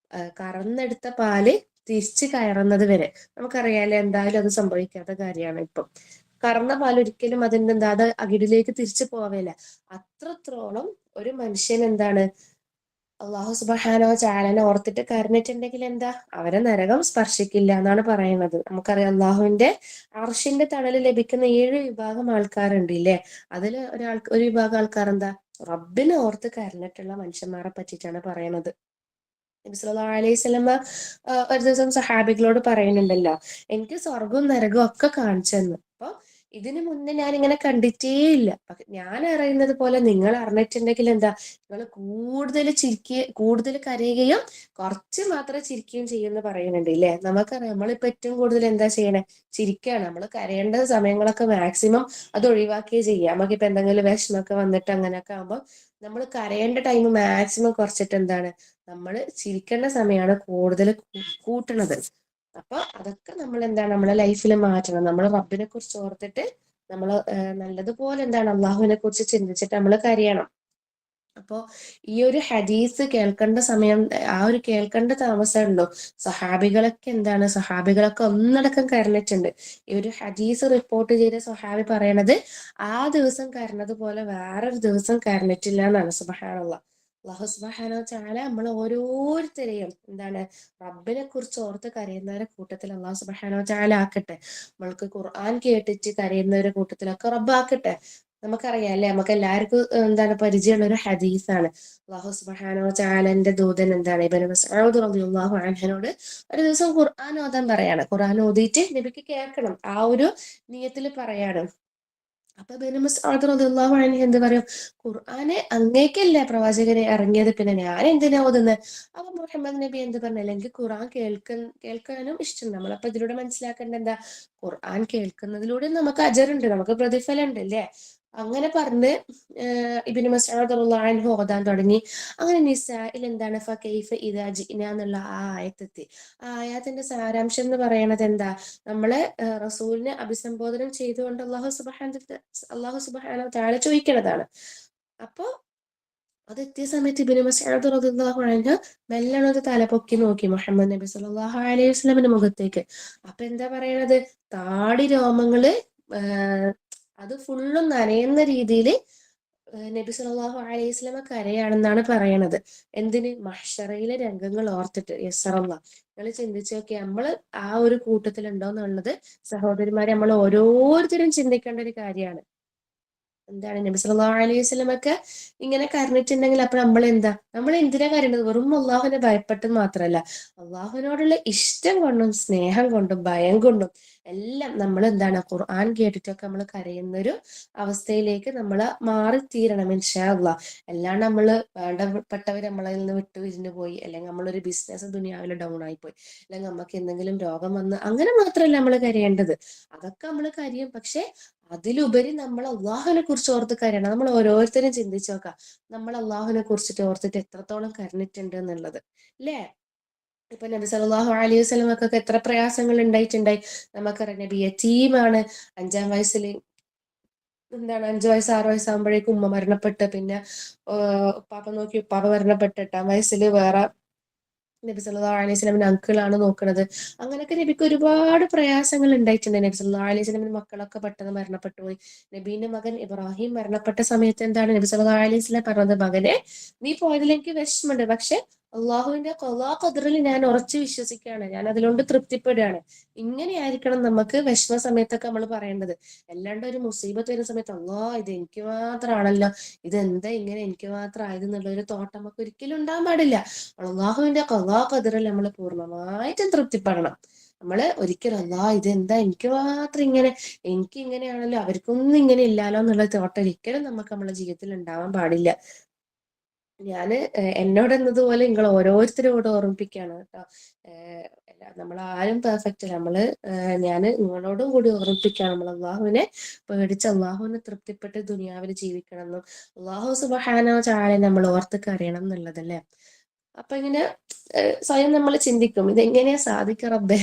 കറന്നെടുത്ത പാല് തിരിച്ച് കയറുന്നത് വരെ. നമുക്കറിയാലോ, എന്തായാലും അത് സംഭവിക്കാത്ത കാര്യമാണ്. ഇപ്പം കറന്ന പാൽ ഒരിക്കലും അതിന്റെ എന്താ, അത് അകിടിലേക്ക് തിരിച്ചു പോവില്ല. അത്രത്തോളം ഒരു മനുഷ്യൻ എന്താണ്, അള്ളാഹു സുബ്ഹാനഹു വ തആലനെ ഓർത്തിട്ട് കരഞ്ഞിട്ടുണ്ടെങ്കിൽ എന്താ, അവരെ നരകം സ്പർശിക്കില്ല എന്നാണ് പറയുന്നത്. നമുക്കറിയാം, അള്ളാഹുവിന്റെ അർശിന്റെ തണല് ലഭിക്കുന്ന 7 വിഭാഗം ആൾക്കാരുണ്ട് ഇല്ലേ? അതിൽ ഒരു വിഭാഗം ആൾക്കാർ എന്താ, റബ്ബിനെ ഓർത്ത് കരഞ്ഞിട്ടുള്ള മനുഷ്യന്മാരെ പറ്റിയിട്ടാണ് പറയുന്നത്. നബി സല്ലല്ലാഹു അലൈഹി വസല്ലമ ഒരു ദിവസം സഹാബികളോട് പറയുന്നുണ്ടല്ലോ, എനിക്ക് സ്വർഗവും നരകവും ഒക്കെ കാണിച്ചു തന്നു. അപ്പൊ ഇതിനു മുന്നേ ഞാൻ ഇങ്ങനെ കണ്ടിട്ടേ ഇല്ല. ഞാൻ അറിയുന്നത് പോലെ നിങ്ങൾ അറിഞ്ഞിട്ടുണ്ടെങ്കിൽ എന്താ, നിങ്ങൾ കൂടുതൽ കരയുകയും കുറച്ച് മാത്രം ചിരിക്കുകയും ചെയ്യുമെന്ന് പറയുന്നുണ്ട് ഇല്ലേ? നമുക്കറിയാം, നമ്മളിപ്പോ ഏറ്റവും കൂടുതൽ എന്താ ചെയ്യണേ? ചിരിക്കുകയാണ്. നമ്മൾ കരയേണ്ട സമയങ്ങളൊക്കെ മാക്സിമം അത് ഒഴിവാക്കുകയും ചെയ്യാം. നമുക്കിപ്പോ എന്തെങ്കിലും വിഷമൊക്കെ വന്നിട്ട് അങ്ങനെയൊക്കെ ആകുമ്പോൾ നമ്മൾ കരയേണ്ട ടൈം മാക്സിമം കുറച്ചിട്ട് എന്താണ്, നമ്മൾ ചിരിക്കേണ്ട സമയമാണ് കൂടുതൽ കൂട്ടണത്. അപ്പൊ അതൊക്കെ നമ്മൾ എന്താണ്, നമ്മളെ ലൈഫിൽ മാറ്റണം. നമ്മൾ റബ്ബിനെ കുറിച്ച് ഓർത്തിട്ട് നമ്മൾ നല്ലതുപോലെ എന്താണ്, അള്ളാഹുവിനെ കുറിച്ച് ചിന്തിച്ചിട്ട് നമ്മൾ കരയണം. അപ്പോ ഈ ഒരു ഹദീസ് കേൾക്കേണ്ട സമയം, ആ ഒരു കേൾക്കേണ്ട താമസം ഉണ്ടോ? സഹാബികളൊക്കെ ഒന്നടക്കം കരഞ്ഞിട്ടുണ്ട്. ഈ ഒരു ഹദീസ് റിപ്പോർട്ട് ചെയ്ത സഹാബി പറയണത്, ആ ദിവസം കരഞ്ഞത് പോലെ വേറൊരു ദിവസം കരഞ്ഞിട്ടില്ല എന്നാണ്. സുബ്ഹാനല്ലാഹ്. അല്ലാഹു സുബ്ഹാനഹു വ തആല നമ്മൾ ഓരോരുത്തരെയും എന്താണ്, റബ്ബിനെ കുറിച്ച് ഓർത്ത് കരയുന്നവരെ കൂട്ടത്തിൽ അല്ലാഹു സുബ്ഹാനഹു വ തആല ആക്കട്ടെ. നമ്മൾക്ക് ഖുർആൻ കേട്ടിട്ട് കരയുന്നവരുടെ കൂട്ടത്തിലൊക്കെ റബ്ബ് ആക്കട്ടെ. നമുക്കറിയാം അല്ലെ, നമുക്ക് എല്ലാവർക്കും എന്താണ് പരിചയമുള്ള ഒരു ഹദീസാണ്. അല്ലാഹു സുബ്ഹാനഹു വ തആലന്റെ ദൂതൻ എന്താണ്, ഇബ്നു മസ്ഊദ് റളിയല്ലാഹു അൻഹുനോട് ഒരു ദിവസം ഖുർആൻ ഓതാൻ പറയാണ്. ഖുർആൻ ഓതിയിട്ട് നബിക്ക് കേൾക്കണം, ആ ഒരു നിയത്തിൽ പറയാണ്. അപ്പൊ ഇബ്നു മസ്ഊദ് റളിയല്ലാഹു അൻഹു എന്ത് പറയും? ഖുർആന് അങ്ങേക്കല്ലേ പ്രവാചകനെ ഇറങ്ങിയത്, പിന്നെ ഞാൻ എന്തിനാ ഓതുന്നത്? അപ്പൊ മുഹമ്മദ് നബി എന്ത് പറഞ്ഞാൽ, എനിക്ക് ഖുർആൻ കേൾക്കാനും ഇഷ്ടം. നമ്മളപ്പോ ഇതിലൂടെ മനസ്സിലാക്കേണ്ട എന്താ, ഖുർആൻ കേൾക്കുന്നതിലൂടെ നമുക്ക് അജറുണ്ട്, നമുക്ക് പ്രതിഫലം ഉണ്ട് അല്ലേ? അങ്ങനെ പറഞ്ഞ് ഇബ്നു മസ്ഊദ് റളിയല്ലാഹു അൻഹു ഓതാൻ തുടങ്ങി. അങ്ങനെ നിസാഇൽ എന്താണ്, ഫകൈഫ ഇദാ ജിഅ്നാ എന്നുള്ള ആ ആയത്തെത്തി. ആ ആയത്തിന്റെ സാരാംശം എന്ന് പറയുന്നത് എന്താ, നമ്മളെ റസൂലിനെ അഭിസംബോധന ചെയ്തുകൊണ്ട് അള്ളാഹു സുബ്ഹാനഹു വ തആല ചോദിക്കുന്നതാണ്. അപ്പൊ അതെത്തിയ സമയത്ത് ഇബ്നു മസ്ഊദ് റളിയല്ലാഹു അൻഹു മെല്ലെ ഒന്ന് തല പൊക്കി നോക്കി മുഹമ്മദ് നബി സല്ലല്ലാഹു അലൈഹി വസല്ലമയുടെ മുഖത്തേക്ക്. അപ്പൊ എന്താ പറയണത്, താടി രോമങ്ങള് അത് ഫുള്ളും നനയുന്ന രീതിയിൽ നബി സല്ലല്ലാഹു അലൈഹി വസല്ലമ കരയാണെന്നാണ് പറയണത്. എന്തിന്? മഹ്ശറയിലെ രംഗങ്ങൾ ഓർത്തിട്ട്. യസ്സറല്ലാഹ്. നിങ്ങൾ ചിന്തിച്ചു നോക്കിയാൽ നമ്മള് ആ ഒരു കൂട്ടത്തിൽ ഉണ്ടോന്നുള്ളത് സഹോദരിമാരെ നമ്മൾ ഓരോരുത്തരും ചിന്തിക്കേണ്ട ഒരു കാര്യമാണ്. എന്താണ് നബി സല്ലല്ലാഹു അലൈഹി വസല്ലമയൊക്കെ ഇങ്ങനെ കരഞ്ഞിട്ടുണ്ടെങ്കിൽ അപ്പൊ നമ്മൾ എന്തിനാ കരയുന്നത്? വെറും അള്ളാഹുവിനെ ഭയപ്പെട്ട് മാത്രമല്ല, അള്ളാഹുവിനോടുള്ള ഇഷ്ടം കൊണ്ടും സ്നേഹം കൊണ്ടും ഭയം കൊണ്ടും എല്ലാം നമ്മൾ എന്താണ് ഖുർആൻ കേട്ടിട്ടൊക്കെ നമ്മൾ കരയുന്നൊരു അവസ്ഥയിലേക്ക് നമ്മൾ മാറിത്തീരണം ഇൻഷാ അള്ളാഹ്. അല്ലാണ്ട് നമ്മള് വേണ്ടപ്പെട്ടവർ നമ്മളിൽ നിന്ന് വിട്ടു പിരിഞ്ഞു പോയി, അല്ലെങ്കിൽ നമ്മളൊരു ബിസിനസ് ദുനിയാവിൽ ഡൗൺ ആയി പോയി, അല്ലെങ്കിൽ നമുക്ക് എന്തെങ്കിലും രോഗം വന്ന്, അങ്ങനെ മാത്രമല്ല നമ്മൾ കരയേണ്ടത്. അതൊക്കെ നമ്മൾ കരയും, പക്ഷെ അതിലുപരി നമ്മൾ അള്ളാഹുവിനെ കുറിച്ച് ഓർത്ത് കരയണം. നമ്മൾ ഓരോരുത്തരും ചിന്തിച്ചു നോക്കാം, നമ്മൾ അള്ളാഹുവിനെ കുറിച്ചിട്ട് ഓർത്തിട്ട് എത്രത്തോളം കരഞ്ഞിട്ടുണ്ട് എന്നുള്ളത്, അല്ലേ? ഇപ്പൊ നബി സല്ലല്ലാഹു അലൈഹി വസല്ലമക്കൊക്കെ എത്ര പ്രയാസങ്ങൾ ഉണ്ടായിട്ടുണ്ടായി നമുക്കറിയാം. നബി യതീമാണ്. 5 എന്താണ് 5 വയസ്സ് 6 വയസ്സാകുമ്പോഴേക്കും ഉമ്മ മരണപ്പെട്ട്, പിന്നെ ഉപ്പാപ്പ നോക്കി ഉപ്പാപ്പ മരണപ്പെട്ട്, 8-ാം വയസ്സിൽ വേറെ നബി സല്ലല്ലാഹു അലൈഹി വസല്ലമിന്റെ അങ്കിളാണ് നോക്കുന്നത്. അങ്ങനെയൊക്കെ നബിക്ക് ഒരുപാട് പ്രയാസങ്ങൾ ഉണ്ടായിട്ടുണ്ട്. നബി സല്ലല്ലാഹു അലൈഹി വസല്ലമിന്റെ മക്കളൊക്കെ പെട്ടെന്ന് മരണപ്പെട്ടു പോയി. നബീന്റെ മകൻ ഇബ്രാഹിം മരണപ്പെട്ട സമയത്ത് എന്താണ് നബി സല്ലല്ലാഹു അലൈഹി വസല്ലം പറഞ്ഞത്? മകനെ, നീ പോയതിൽ എനിക്ക് വിഷമമുണ്ട്, പക്ഷെ അള്ളാഹുവിന്റെ ഖളാ ഖദറിൽ ഞാൻ ഉറച്ചു വിശ്വസിക്കുകയാണ്, ഞാൻ അതിലോണ്ട് തൃപ്തിപ്പെടുകയാണ്. ഇങ്ങനെയായിരിക്കണം നമുക്ക് വിഷമ സമയത്തൊക്കെ നമ്മൾ പറയേണ്ടത്. അല്ലാണ്ട് ഒരു മുസീബത്ത് വരുന്ന സമയത്ത് ഇത് എനിക്ക് മാത്രമാണല്ലോ, ഇതെന്താ ഇങ്ങനെ എനിക്ക് മാത്രം ആയത് എന്നുള്ള ഒരു തോട്ട് നമുക്ക് ഒരിക്കലും ഉണ്ടാകാൻ പാടില്ല. അള്ളാഹുവിന്റെ ഖളാ ഖദറിൽ നമ്മൾ പൂർണ്ണമായിട്ടും തൃപ്തിപ്പെടണം. നമ്മള് ഒരിക്കലും ഇതെന്താ എനിക്ക് മാത്രം ഇങ്ങനെ, എനിക്ക് ഇങ്ങനെയാണല്ലോ അവർക്കൊന്നും ഇങ്ങനെ ഇല്ലാലോ എന്നുള്ള തോട്ട് ഒരിക്കലും നമുക്ക് നമ്മുടെ ജീവിതത്തിൽ ഉണ്ടാവാൻ പാടില്ല. ഞാന് എന്നോട് എന്നതുപോലെ നിങ്ങൾ ഓരോരുത്തരോട് ഓർമ്മിപ്പിക്കുകയാണ് കേട്ടോ. നമ്മൾ ആരും പെർഫെക്റ്റ് അല്ല. ഞാൻ നിങ്ങളോടും കൂടി ഓർമ്മിപ്പിക്കുകയാണ്, നമ്മൾ അള്ളാഹുവിനെ പേടിച്ച് അള്ളാഹുവിനെ തൃപ്തിപ്പെട്ട് ദുനിയാവിൽ ജീവിക്കണം എന്നും അള്ളാഹു സുബ്ഹാനഹു വ തആല നമ്മൾ ഓർത്ത് കരയണം എന്നുള്ളതല്ലേ. അപ്പൊ ഇങ്ങനെ സ്വയം നമ്മൾ ചിന്തിക്കും, ഇതെങ്ങനെയാ സാധിക്കുക റബ്ബേ,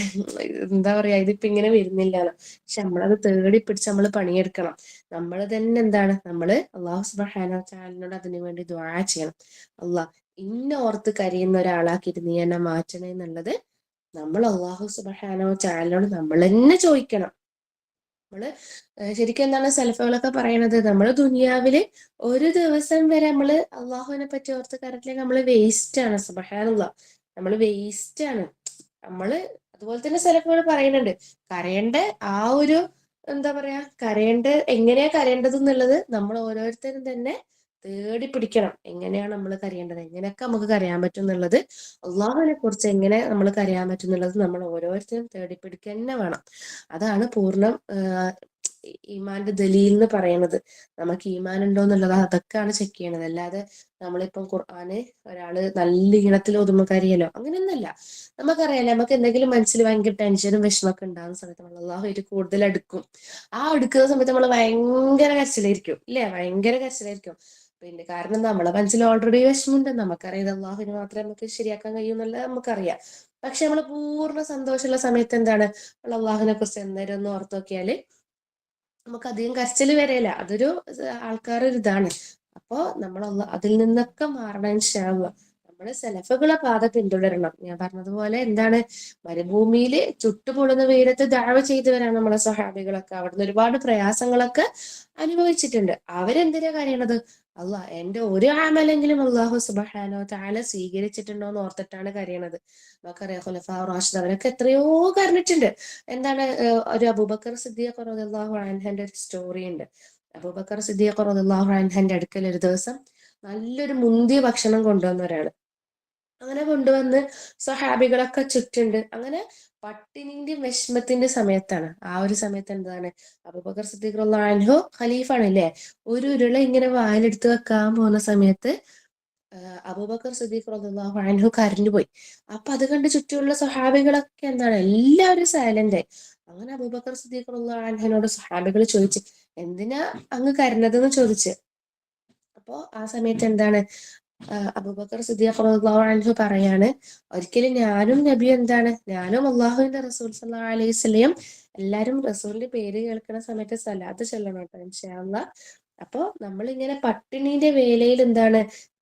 എന്താ പറയാ, ഇതിപ്പോ ഇങ്ങനെ വരുന്നില്ലാന്ന്. പക്ഷെ നമ്മളത് തേടി പിടിച്ച് നമ്മൾ പണിയെടുക്കണം. നമ്മൾ തന്നെ നമ്മള് അള്ളാഹു സുബ്ഹാനഹു വ തആലയോട് അതിനു വേണ്ടി ദുആ ചെയ്യണം. അള്ളാഹ്, ഇന്ന ഓർത്ത് കരയുന്ന ഒരാളാക്കിയിട്ട് നീ എന്നെ മാറ്റണേ എന്നുള്ളത് നമ്മൾ അള്ളാഹു സുബ്ഹാനഹു വ തആലയോട് നമ്മൾ തന്നെ ചോദിക്കണം. നമ്മള് ശരിക്കും എന്താണ് സലഫുകളൊക്കെ പറയണത്, നമ്മള് ദുനിയാവില് ഒരു ദിവസം വരെ നമ്മള് അള്ളാഹുവിനെ പറ്റി ഓർത്ത് കരഞ്ഞില്ലെങ്കിൽ നമ്മള് വേസ്റ്റ് ആണ്. സുബ്ഹാനല്ലാഹ്, നമ്മള് വേസ്റ്റ് ആണ്. നമ്മള് അതുപോലെ തന്നെ സലഫുകൾ പറയുന്നുണ്ട്, കരയേണ്ട ആ ഒരു എന്താ പറയാ, എങ്ങനെയാ കരയേണ്ടത് എന്നുള്ളത് നമ്മൾ ഓരോരുത്തരും തന്നെ തേടി പിടിക്കണം. എങ്ങനെയാണ് നമ്മൾ കരയേണ്ടത്, എങ്ങനെയൊക്കെ നമുക്ക് കരയാൻ പറ്റും എന്നുള്ളത്, അള്ളാഹുവിനെ കുറിച്ച് എങ്ങനെ നമ്മൾ കരയാൻ പറ്റും എന്നുള്ളത് നമ്മൾ ഓരോരുത്തരും തേടി പിടിക്കുക തന്നെ വേണം. അതാണ് പൂർണ്ണ ഈമാന്റെ ദലീൽ എന്ന് പറയുന്നത്. നമുക്ക് ഈമാൻ ഉണ്ടോ എന്നുള്ളത് അതൊക്കെയാണ് ചെക്ക് ചെയ്യണത്. അല്ലാതെ നമ്മളിപ്പം ഖുർആന് ഒരാള് നല്ല ഈണത്തിൽ ഓതുമ്പോൾ കരിയല്ലോ, അങ്ങനെയൊന്നുമല്ല. നമുക്കറിയാലോ, നമുക്ക് എന്തെങ്കിലും മനസ്സിൽ ഭയങ്കര ടെൻഷനും വിഷമൊക്കെ ഉണ്ടാകുന്ന സമയത്ത് നമ്മൾ അള്ളാഹുവായിട്ട് കൂടുതൽ അടുക്കും. ആ അടുക്കുന്ന സമയത്ത് നമ്മൾ ഭയങ്കര കരച്ചിലായിരിക്കും, ഇല്ലേ? ഭയങ്കര കരച്ചിലായിരിക്കും. പിന്നെ കാരണം നമ്മളെ മനസ്സിൽ ഓൾറെഡി വിഷമമുണ്ട്, നമുക്കറിയാം അള്ളാഹുവിന് മാത്രമേ നമുക്ക് ശരിയാക്കാൻ കഴിയൂ എന്നുള്ളത് നമുക്കറിയാം. പക്ഷെ നമ്മൾ പൂർണ്ണ സന്തോഷമുള്ള സമയത്ത് എന്താണ്, അള്ളാഹുവിനെ കുറിച്ച് എന്നേരം ഒന്ന് ഓർത്ത് നോക്കിയാല് നമുക്ക് അധികം കരച്ചിൽ വരില്ല. അതൊരു ആൾക്കാരൊരു ഇതാണ്. അപ്പോ നമ്മൾ അതിൽ നിന്നൊക്കെ മാറണം ഇൻഷാ അല്ലാഹ്. നമ്മള് സലഫുകളെ പാത പിന്തുടരണം. ഞാൻ പറഞ്ഞതുപോലെ എന്താണ്, മരുഭൂമിയിൽ ചുട്ടുപൊള്ളുന്ന വെയിലത്ത് ദഅവ ചെയ്തവരാണ് നമ്മളെ സ്വഹാബികളൊക്കെ. അവിടുന്ന് ഒരുപാട് പ്രയാസങ്ങളൊക്കെ അനുഭവിച്ചിട്ടുണ്ട്. അവരെന്തിനാ കരയണത്? എന്റെ ഒരു അമലെങ്കിലും അള്ളാഹു സുബ്ഹാനഹു വ തആല സ്വീകരിച്ചിട്ടുണ്ടോ എന്ന് ഓർത്തിട്ടാണ് കരയണത്. നമുക്കറിയാം ഖുലഫാ റാഷിദ് അവരൊക്കെ എത്രയോ കരഞ്ഞിട്ടുണ്ട്. എന്താണ്, ഒരു അബൂബക്കർ സിദ്ദീഖ് റളിയല്ലാഹു അൻഹുവിന്റെ ഒരു സ്റ്റോറി ഉണ്ട്. അബൂബക്കർ സിദ്ദീഖ് റളിയല്ലാഹു അൻഹുവിന്റെ അടുക്കൽ ഒരു ദിവസം നല്ലൊരു മുന്തിയ ഭക്ഷണം കൊണ്ടുവന്ന ഒരാള്. അങ്ങനെ കൊണ്ടുവന്ന് സ്വഹാബികളൊക്കെ ചുറ്റുണ്ട്. അങ്ങനെ പട്ടിണിന്റെ വിഷമത്തിന്റെ സമയത്താണ്. ആ ഒരു സമയത്ത് എന്താണ്, അബൂബക്കർ സിദ്ദീഖ് റളിയല്ലാഹു അൻഹു ഖലീഫാണ് അല്ലേ, ഒരു ഉരുള ഇങ്ങനെ വായിലെടുത്ത് വെക്കാൻ പോകുന്ന സമയത്ത് അബൂബക്കർ സിദ്ദീഖ് റളിയല്ലാഹു അൻഹു കരഞ്ഞു പോയി. അപ്പൊ അത് കണ്ട് ചുറ്റുമുള്ള സ്വഹാബികളൊക്കെ എന്താണ്, എല്ലാവരും സൈലന്റ് ആയി. അങ്ങനെ അബൂബക്കർ സിദ്ദീഖ് റളിയല്ലാഹു അൻഹുവിനോട് സ്വഹാബികൾ ചോദിച്ചു, എന്തിനാ അങ്ങ് കരഞ്ഞതെന്ന് ചോദിച്ചു. അപ്പോ ആ സമയത്ത് എന്താണ്, അബൂബക്കർ സിദ്ദീഖ് റളിയല്ലാഹു അൻഹു പറയാണ്, ഒരിക്കലും ഞാനും അള്ളാഹുവിന്റെ റസൂൽ സ്വല്ലല്ലാഹു അലൈഹി വസല്ലം എല്ലാരും റസൂലിന്റെ പേര് കേൾക്കുന്ന സമയത്ത് സലാത്ത് ചൊല്ലണം കേട്ടോ ഇൻഷാ അല്ലാഹ്. അപ്പൊ നമ്മളിങ്ങനെ പട്ടിണിന്റെ വേലയിൽ എന്താണ്,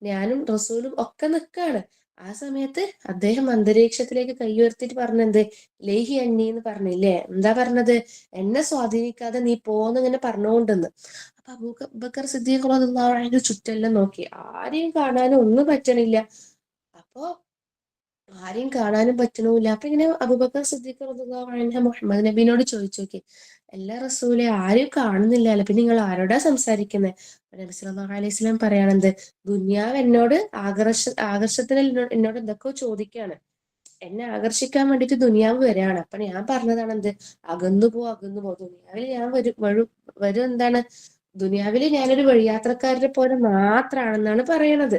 ഞാനും റസൂലും ഒക്കെ നിൽക്കാണ്. ആ സമയത്ത് അദ്ദേഹം അന്തരീക്ഷത്തിലേക്ക് കൈ ഉയർത്തിയിട്ട് പറഞ്ഞെന്ത്, ലേഹി അന്നി എന്ന് പറഞ്ഞില്ലേ? എന്താ പറഞ്ഞത്? എന്നെ സ്വാധീനിക്കാതെ നീ പോന്ന് ഇങ്ങനെ പറഞ്ഞുകൊണ്ടെന്ന്. അപ്പൊ അബൂബക്കർ സിദ്ദീഖ് റളിയല്ലാഹു അൻഹു ചുറ്റെല്ലാം നോക്കി, ആരെയും കാണാനും ഒന്നും പറ്റണില്ല. അപ്പോ ആരെയും കാണാനും പറ്റണമില്ല. അപ്പൊ ഇങ്ങനെ അബൂബക്കർ സിദ്ദീഖ് റളിയല്ലാഹു അൻഹു മുഹമ്മദ് നബീനോട് ചോദിച്ചു നോക്കി, എല്ലാ റസൂലെ ആരും കാണുന്നില്ലല്ലോ, പിന്നെ നിങ്ങൾ ആരോടാ സംസാരിക്കുന്നത്? നബി സല്ലല്ലാഹു അലൈഹി വസല്ലം പറയാണെന്ത്, ദുനിയാവ് എന്നോട് ആകർഷത്തിന് എന്നോട് എന്തൊക്കെയോ ചോദിക്കാണ്, എന്നെ ആകർഷിക്കാൻ വേണ്ടിട്ട് ദുനിയാവ് വരികയാണ്. അപ്പൊ ഞാൻ പറഞ്ഞതാണ് എന്ത്, അകന്നു പോ, അകന്നു പോ, ദുനിയാവിൽ ഞാൻ വരും എന്താണ്, ദുനിയാവിൽ ഞാനൊരു വഴിയാത്രക്കാരനെ പോലെ മാത്രാണെന്നാണ് പറയണത്.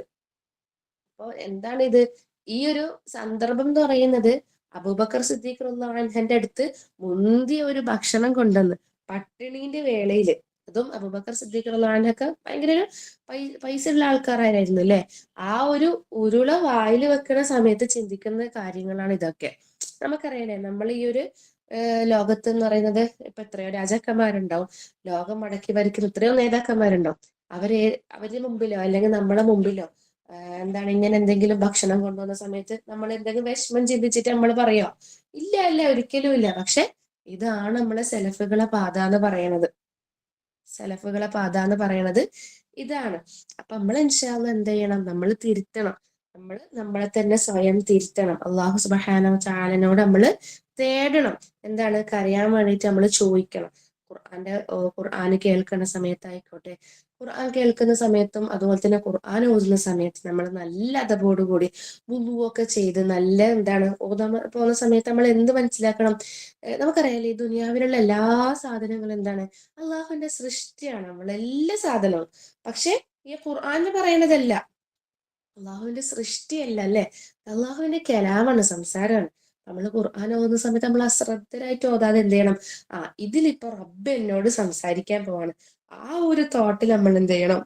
അപ്പൊ എന്താണ് ഇത്, ഈ ഒരു സന്ദർഭം എന്ന് പറയുന്നത്, അബൂബക്കർ സിദ്ദീഖ് റളിയല്ലാഹു അൻഹുവിന്റെ അടുത്ത് മുന്തിയ ഒരു ഭക്ഷണം കൊണ്ടുവന്ന് പട്ടിണീന്റെ വേളയില്, അതും അബൂബക്കർ സിദ്ദീഖ് റളിയല്ലാഹു അൻഹുവൊക്കെ ഭയങ്കര ഒരു പൈസ ഉള്ള ആൾക്കാരായിരുന്നു അല്ലെ, ആ ഒരു ഉരുള വായിൽ വെക്കുന്ന സമയത്ത് ചിന്തിക്കുന്ന കാര്യങ്ങളാണ് ഇതൊക്കെ. നമുക്കറിയാലേ, നമ്മൾ ഈ ഒരു ലോകത്ത് എന്ന് പറയുന്നത് ഇപ്പൊ എത്രയോ രാജാക്കന്മാരുണ്ടാവും, ലോകം മടക്കി ഭരിക്കുന്ന എത്രയോ നേതാക്കന്മാരുണ്ടാവും. അവര് അവരുടെ മുമ്പിലോ അല്ലെങ്കിൽ നമ്മുടെ മുമ്പിലോ എന്താണ് ഇങ്ങനെ എന്തെങ്കിലും ഭക്ഷണം കൊണ്ടുവന്ന സമയത്ത് നമ്മൾ എന്തെങ്കിലും വിഷമം ചിന്തിച്ചിട്ട് നമ്മൾ പറയോ? ഇല്ല ഇല്ല, ഒരിക്കലും ഇല്ല. പക്ഷെ ഇതാണ് നമ്മളെ സെലഫുകളെ പാത എന്ന് പറയണത്. സലഫുകളെ പാത എന്ന് പറയണത് ഇതാണ്. അപ്പൊ നമ്മൾ ഇൻഷാ അല്ലാഹ് എന്ത് ചെയ്യണം, നമ്മൾ തിരുത്തണം, നമ്മൾ നമ്മളെ തന്നെ സ്വയം തിരുത്തണം. അള്ളാഹു സുബ്ഹാനഹു വ തആലയോട് നമ്മൾ തേടണം, എന്താണ്, കരയാൻ വേണ്ടിയിട്ട് നമ്മൾ ചോദിക്കണം. ഖുർആൻ കേൾക്കുന്ന സമയത്തായിക്കോട്ടെ, ഖുർആൻ കേൾക്കുന്ന സമയത്തും അതുപോലെ തന്നെ ഖുർആൻ ഓതുന്ന സമയത്ത് നമ്മൾ നല്ല അതപോടുകൂടി വുളുവൊക്കെ ചെയ്ത് നല്ല എന്താണ് ഓതാൻ പോകുന്ന സമയത്ത് നമ്മൾ എന്ത് മനസ്സിലാക്കണം, നമുക്കറിയാലേ ഈ ദുനിയാവിലുള്ള എല്ലാ സാധനങ്ങളും എന്താണ്, അള്ളാഹുവിന്റെ സൃഷ്ടിയാണ് നമ്മളെല്ലാ സാധനവും. പക്ഷെ ഈ ഖുർആനിൽ പറയണതല്ല, അള്ളാഹുവിന്റെ സൃഷ്ടിയല്ല അല്ലെ, അള്ളാഹുവിന്റെ കലാമാണ്, സംസാരമാണ്. നമ്മൾ ഖുർആൻ ഓതുന്ന സമയത്ത് നമ്മൾ അശ്രദ്ധരായിട്ട് ഓതാതെ എന്ത് ചെയ്യണം, ഇതിലിപ്പോ റബ്ബ് എന്നോട് സംസാരിക്കാൻ പോവാണ്, ആ ഒരു തോട്ടിൽ നമ്മൾ എന്ത് ചെയ്യണം,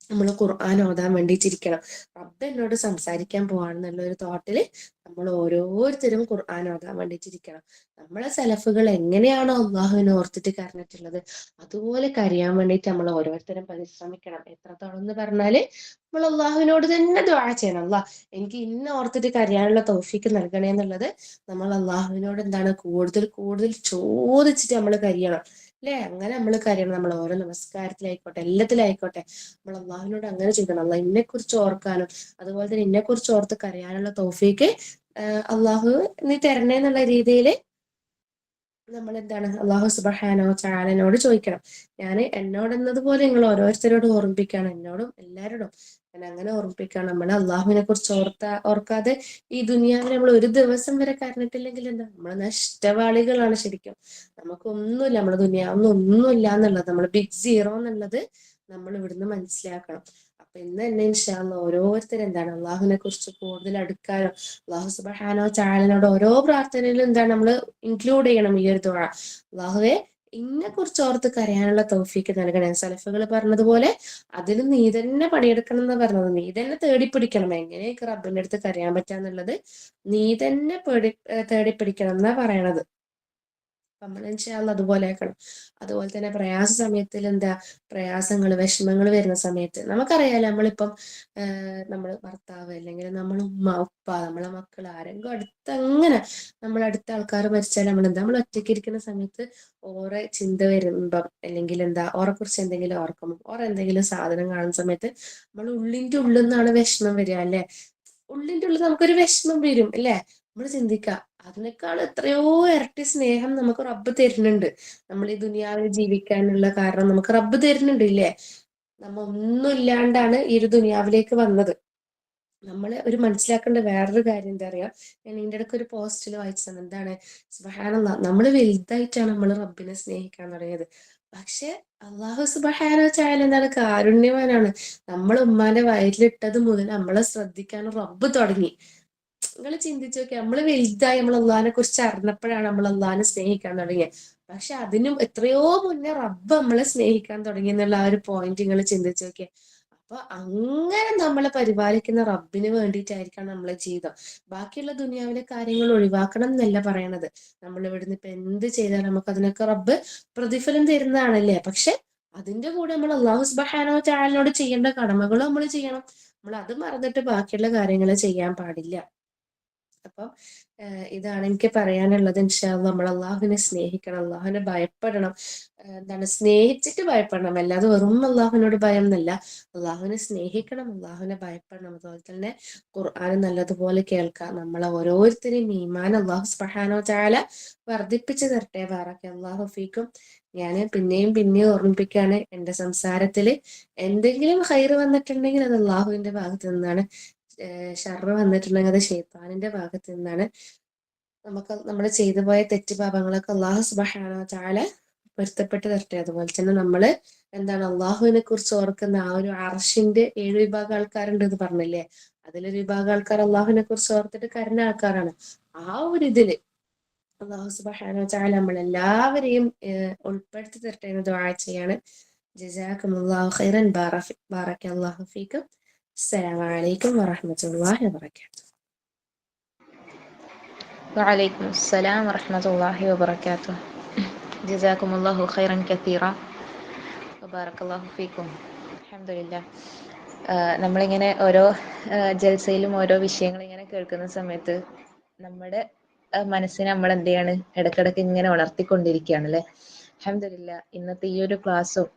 നമ്മൾ ഖുർആൻ ഓതാൻ വേണ്ടിയിട്ടിരിക്കണം. റബ്ബ് എന്നോട് സംസാരിക്കാൻ പോവാണെന്നുള്ള ഒരു തോട്ടില് നമ്മൾ ഓരോരുത്തരും ഖുർആൻ ഓതാൻ വേണ്ടിയിട്ടിരിക്കണം. നമ്മളെ സലഫുകൾ എങ്ങനെയാണോ അള്ളാഹുവിനെ ഓർത്തിട്ട് കരഞ്ഞിട്ടുള്ളത്, അതുപോലെ കരയാൻ വേണ്ടിയിട്ട് നമ്മൾ ഓരോരുത്തരും പരിശ്രമിക്കണം. എത്രത്തോളം എന്ന് പറഞ്ഞാല് നമ്മൾ അള്ളാഹുവിനോട് തന്നെ ദുആ ചെയ്യണം, അള്ളാഹ് എനിക്ക് ഇന്ന ഓർത്തിട്ട് കരയാനുള്ള തൗഫീക്ക് നൽകണേ എന്നുള്ളത് നമ്മൾ അള്ളാഹുവിനോട് എന്താണ് കൂടുതൽ കൂടുതൽ ചോദിച്ചിട്ട് നമ്മൾ കരയണം അല്ലെ. അങ്ങനെ നമ്മൾ കരയണം, നമ്മൾ ഓരോ നമസ്കാരത്തിലായിക്കോട്ടെ എല്ലാത്തിലായിക്കോട്ടെ നമ്മൾ അള്ളാഹുവിനോട് അങ്ങനെ ചെയ്യണം. അള്ളാഹ് ഇന്നെ കുറിച്ച് ഓർക്കാനും അതുപോലെ തന്നെ ഇന്നെ കുറിച്ച് ഓർത്ത് കരയാനുള്ള തൗഫീക്ക് അള്ളാഹു നീ തരണേ എന്നുള്ള രീതിയിൽ നമ്മൾ എന്താണ് അള്ളാഹു സുബ്ഹാനഹു വ തആലയോട് ചോദിക്കണം. ഞാൻ എന്നോട് എന്നതുപോലെ നിങ്ങൾ ഓരോരുത്തരോടും ഓർമ്മിപ്പിക്കുകയാണ്, എന്നോടും എല്ലാവരോടും ഞാൻ അങ്ങനെ ഓർമ്മിപ്പിക്കുകയാണ്. നമ്മൾ അള്ളാഹുവിനെ കുറിച്ച് ഓർക്കാതെ ഈ ദുനിയാവിൽ നമ്മൾ ഒരു ദിവസം വരെ കരഞ്ഞിട്ടില്ലെങ്കിൽ എന്താ, നമ്മൾ നഷ്ടവാളികളാണ് ശരിക്കും. നമുക്കൊന്നുമില്ല, നമ്മുടെ ദുനിയാവിൽ ഒന്നുമില്ല എന്നുള്ളത്, നമ്മൾ ബിഗ് സീറോ എന്നുള്ളത് നമ്മൾ ഇവിടുന്ന് മനസ്സിലാക്കണം. അപ്പൊ ഇന്ന് തന്നെ ഇൻഷാ അല്ലാഹ് ഓരോരുത്തരും എന്താണ് അള്ളാഹുവിനെ കുറിച്ച് കൂടുതൽ അടുക്കാനോ, അള്ളാഹു സുബ്ഹാനഹു വ തആലയോട് ഓരോ പ്രാർത്ഥനയിലും എന്താണ് നമ്മൾ ഇൻക്ലൂഡ് ചെയ്യണം ഈ ഒരു ദുആ. അള്ളാഹുവേ ഇന്നെ കുറിച്ച് ഓർത്ത് കരയാനുള്ള തൗഫീക്ക് നൽകണേ. സലഫുകൾ പറഞ്ഞതുപോലെ അതിന് നീ തന്നെ പണിയെടുക്കണം എന്ന് പറഞ്ഞത്, നീ തന്നെ തേടിപ്പിടിക്കണം. എങ്ങനെയൊക്കെ റബ്ബിന്റെ അടുത്ത് കരയാൻ പറ്റാന്നുള്ളത് നീ തന്നെ തേടിപ്പിടിക്കണം എന്നാ പറയണത്. നമ്മൾ ഇൻഷാ അല്ലാഹ് അതുപോലെ ആക്കണം. അതുപോലെ തന്നെ പ്രയാസ സമയത്തിൽ എന്താ, പ്രയാസങ്ങൾ വിഷമങ്ങൾ വരുന്ന സമയത്ത് നമുക്കറിയാലോ, നമ്മളിപ്പം നമ്മൾ ഭർത്താവ് അല്ലെങ്കിൽ നമ്മൾ ഉമ്മ ഉപ്പ നമ്മളെ മക്കൾ ആരെങ്കിലും അടുത്ത് അങ്ങനെ നമ്മൾ അടുത്ത ആൾക്കാർ മരിച്ചാൽ നമ്മൾ എന്താ, നമ്മൾ ഒറ്റയ്ക്ക് ഇരിക്കുന്ന സമയത്ത് ഓറെ ചിന്ത വരുമ്പം അല്ലെങ്കിൽ എന്താ ഓറെ കുറിച്ച് എന്തെങ്കിലും ഓർക്കുമ്പോൾ ഓറെ എന്തെങ്കിലും സാധനം കാണുന്ന സമയത്ത് നമ്മൾ ഉള്ളിന്റെ ഉള്ളിൽ നിന്നാണ് വിഷമം വരിക അല്ലെ, ഉള്ളിന്റെ ഉള്ളിൽ നമുക്കൊരു വിഷമം വരും അല്ലെ. നമ്മൾ ചിന്തിക്കുക അതിനേക്കാൾ എത്രയോ ഇരട്ടി സ്നേഹം നമുക്ക് റബ്ബ് തരുന്നുണ്ട്, നമ്മൾ ഈ ദുനിയാവിൽ ജീവിക്കാനുള്ള കാരണം നമുക്ക് റബ്ബ് തരുന്നുണ്ട് ഇല്ലേ. നമ്മ ഒന്നും ഇല്ലാണ്ടാണ് ഈ ഒരു ദുനിയാവിലേക്ക് വന്നത്. നമ്മള് ഒരു മനസ്സിലാക്കേണ്ട വേറൊരു കാര്യം എന്താ പറയാ, ഞാൻ ഇതിന്റെ ഇടയ്ക്ക് ഒരു പോസ്റ്റിൽ വായിച്ചത് എന്താണ്, സുബ്ഹാനല്ലാഹ് നമ്മൾ വലുതായിട്ടാണ് നമ്മൾ റബ്ബിനെ സ്നേഹിക്കാൻ തുടങ്ങിയത്. പക്ഷെ അള്ളാഹു സുബ്ഹാനഹു വ തആല എന്താണ്, കാരുണ്യവാനാണ്. നമ്മൾ ഉമ്മാന്റെ വയറ്റിലിട്ടത് മുതൽ നമ്മളെ ശ്രദ്ധിക്കാൻ റബ്ബ് തുടങ്ങി. നിങ്ങൾ ചിന്തിച്ചു നോക്കി, നമ്മള് വലുതായി നമ്മൾ അള്ളാഹിനെ കുറിച്ച് അറിഞ്ഞപ്പോഴാണ് നമ്മൾ അള്ളാഹിനെ സ്നേഹിക്കാൻ തുടങ്ങിയത്. പക്ഷെ അതിനും എത്രയോ മുന്നേ റബ്ബ് നമ്മളെ സ്നേഹിക്കാൻ തുടങ്ങി എന്നുള്ള ആ ഒരു പോയിന്റ് നിങ്ങൾ ചിന്തിച്ചു നോക്കിയേ. അപ്പൊ അങ്ങനെ നമ്മളെ പരിപാലിക്കുന്ന റബ്ബിന് വേണ്ടിയിട്ടായിരിക്കണം നമ്മളെ ജീവിതം. ബാക്കിയുള്ള ദുനിയാവിലെ കാര്യങ്ങൾ ഒഴിവാക്കണം എന്നല്ല പറയണത്. നമ്മൾ ഇവിടുന്ന് ഇപ്പൊ എന്ത് ചെയ്താലും നമുക്ക് അതിനൊക്കെ റബ്ബ് പ്രതിഫലം തരുന്നതാണല്ലേ. പക്ഷെ അതിന്റെ കൂടെ നമ്മൾ അള്ളാഹു സുബ്ഹാനഹു വ തആലയോട് ചെയ്യേണ്ട കടമകളും നമ്മൾ ചെയ്യണം. നമ്മൾ അത് മറന്നിട്ട് ബാക്കിയുള്ള കാര്യങ്ങൾ ചെയ്യാൻ പാടില്ല. അപ്പൊ ഇതാണ് എനിക്ക് പറയാനുള്ളത്. ഇൻഷാ അല്ലാഹ് നമ്മൾ അള്ളാഹുവിനെ സ്നേഹിക്കണം, അള്ളാഹുവിനെ ഭയപ്പെടണം. എന്താണ് സ്നേഹിച്ചിട്ട് ഭയപ്പെടണം, അല്ലാതെ വെറും അള്ളാഹുവിനോട് ഭയം എന്നല്ല. അള്ളാഹുവിനെ സ്നേഹിക്കണം, അള്ളാഹുവിനെ ഭയപ്പെടണം. അതുപോലെ തന്നെ ഖുർആൻ നല്ലതുപോലെ കേൾക്കാം. നമ്മളെ ഓരോരുത്തരെയും ഈമാൻ അള്ളാഹു സുബ്ഹാനഹു വ തആല വർദ്ധിപ്പിച്ചു തരട്ടെ. ബാറക്കല്ലാഹു ഫീക്കും. ഞാൻ പിന്നെയും പിന്നെയും ഓർമ്മിപ്പിക്കുകയാണ്, എൻ്റെ സംസാരത്തിൽ എന്തെങ്കിലും ഹൈറ് വന്നിട്ടുണ്ടെങ്കിൽ അത് അള്ളാഹുവിന്റെ ഭാഗത്ത് നിന്നാണ്. ഷർറ് വന്നിട്ടുണ്ടെങ്കിൽ അത് ശൈത്താനിന്റെ ഭാഗത്ത് നിന്നാണ്. നമുക്ക് നമ്മൾ ചെയ്തു പോയ തെറ്റ് പാപങ്ങളൊക്കെ അള്ളാഹു സുബ്ഹാനഹു വ തആല പൊരുത്തപ്പെട്ട് തരട്ടെ. അതുപോലെ തന്നെ നമ്മള് എന്താണ് അള്ളാഹുവിനെ കുറിച്ച് ഓർക്കുന്ന ആ ഒരു അർഷിന്റെ 7 വിഭാഗം ആൾക്കാരുണ്ട് എന്ന് പറഞ്ഞില്ലേ, അതിലൊരു വിഭാഗം ആൾക്കാർ അള്ളാഹുവിനെ കുറിച്ച് ഓർത്തിട്ട് കരഞ്ഞ ആൾക്കാരാണ്. ആ ഒരു ഇതില് അള്ളാഹു സുബ്ഹാനഹു വ തആല നമ്മളെല്ലാവരെയും ഉൾപ്പെടുത്തി തരട്ടെ എന്ന് ദുആ ചെയ്യാണ്. ജസാക്കുമുല്ലാഹു ഖൈറൻ. ബാറക്കല്ലാഹു ഫീക്കും. അസ്സലാമു അലൈക്കും വറഹ്മത്തുള്ളാഹി വബറകാതുഹു. വഅലൈക്കും അസ്സലാം വറഹ്മത്തുള്ളാഹി വബറകാതുഹു. ജസാക്കുമുല്ലാഹു ഖൈറൻ കസീറ വബാറക്കല്ലാഹു ഫീക്കും. അൽഹംദുലില്ലാ. നമ്മളിങ്ങനെ ഓരോ ജൽസയിലും ഓരോ വിഷയങ്ങൾ ഇങ്ങനെ കേൾക്കുന്ന സമയത്ത് നമ്മുടെ മനസ്സിനെ നമ്മൾ എന്ത് ചെയ്യാണ്, ഇടക്കിടക്ക് ഇങ്ങനെ ഉണർത്തിക്കൊണ്ടിരിക്കുകയാണ് അല്ലെ. അൽഹംദുലില്ലാ. ഇന്നത്തെ ഈ ഒരു ക്ലാസ്സും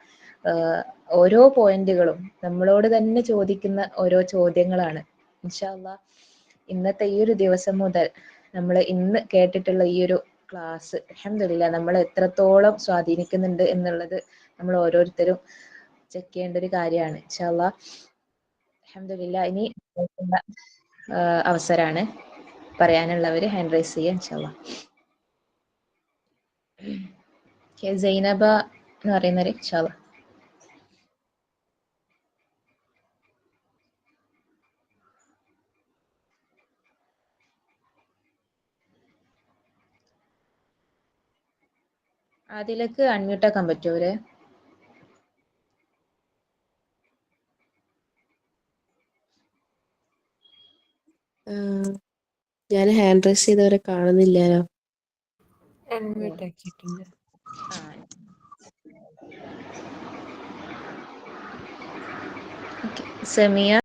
ഓരോ പോയിന്റുകളും നമ്മളോട് തന്നെ ചോദിക്കുന്ന ഓരോ ചോദ്യങ്ങളാണ്. ഇൻഷാ അല്ലാഹ് ഇന്നത്തെ ഈ ഒരു ദിവസം മുതൽ നമ്മൾ ഇന്ന് കേട്ടിട്ടുള്ള ഈ ഒരു ക്ലാസ് അൽഹംദുലില്ലാ നമ്മൾ എത്രത്തോളം സ്വാധീനിക്കുന്നുണ്ട് എന്നുള്ളത് നമ്മൾ ഓരോരുത്തരും ചെക്ക് ചെയ്യേണ്ട ഒരു കാര്യമാണ്. ഇൻഷാ അല്ലാഹ് അൽഹംദുലില്ലാ. ഇനി അവസരമാണ്, പറയാനുള്ളവർ ഹാൻഡ് റൈസ് ചെയ്യുക ഇൻഷാ അല്ലാഹ്. സൈനബ എന്ന് പറയുന്നവര് ഇൻഷാ അല്ലാഹ്. അതിലേക്ക് അൺമ്യൂട്ട് ആക്കാൻ പറ്റുമോ അവരെ? ഞാൻ ഹാൻഡ് റൈസ് ചെയ്തവരെ കാണുന്നില്ലല്ലോ. അൺമ്യൂട്ട് ആക്കിയിട്ടുണ്ട്. സെമിയ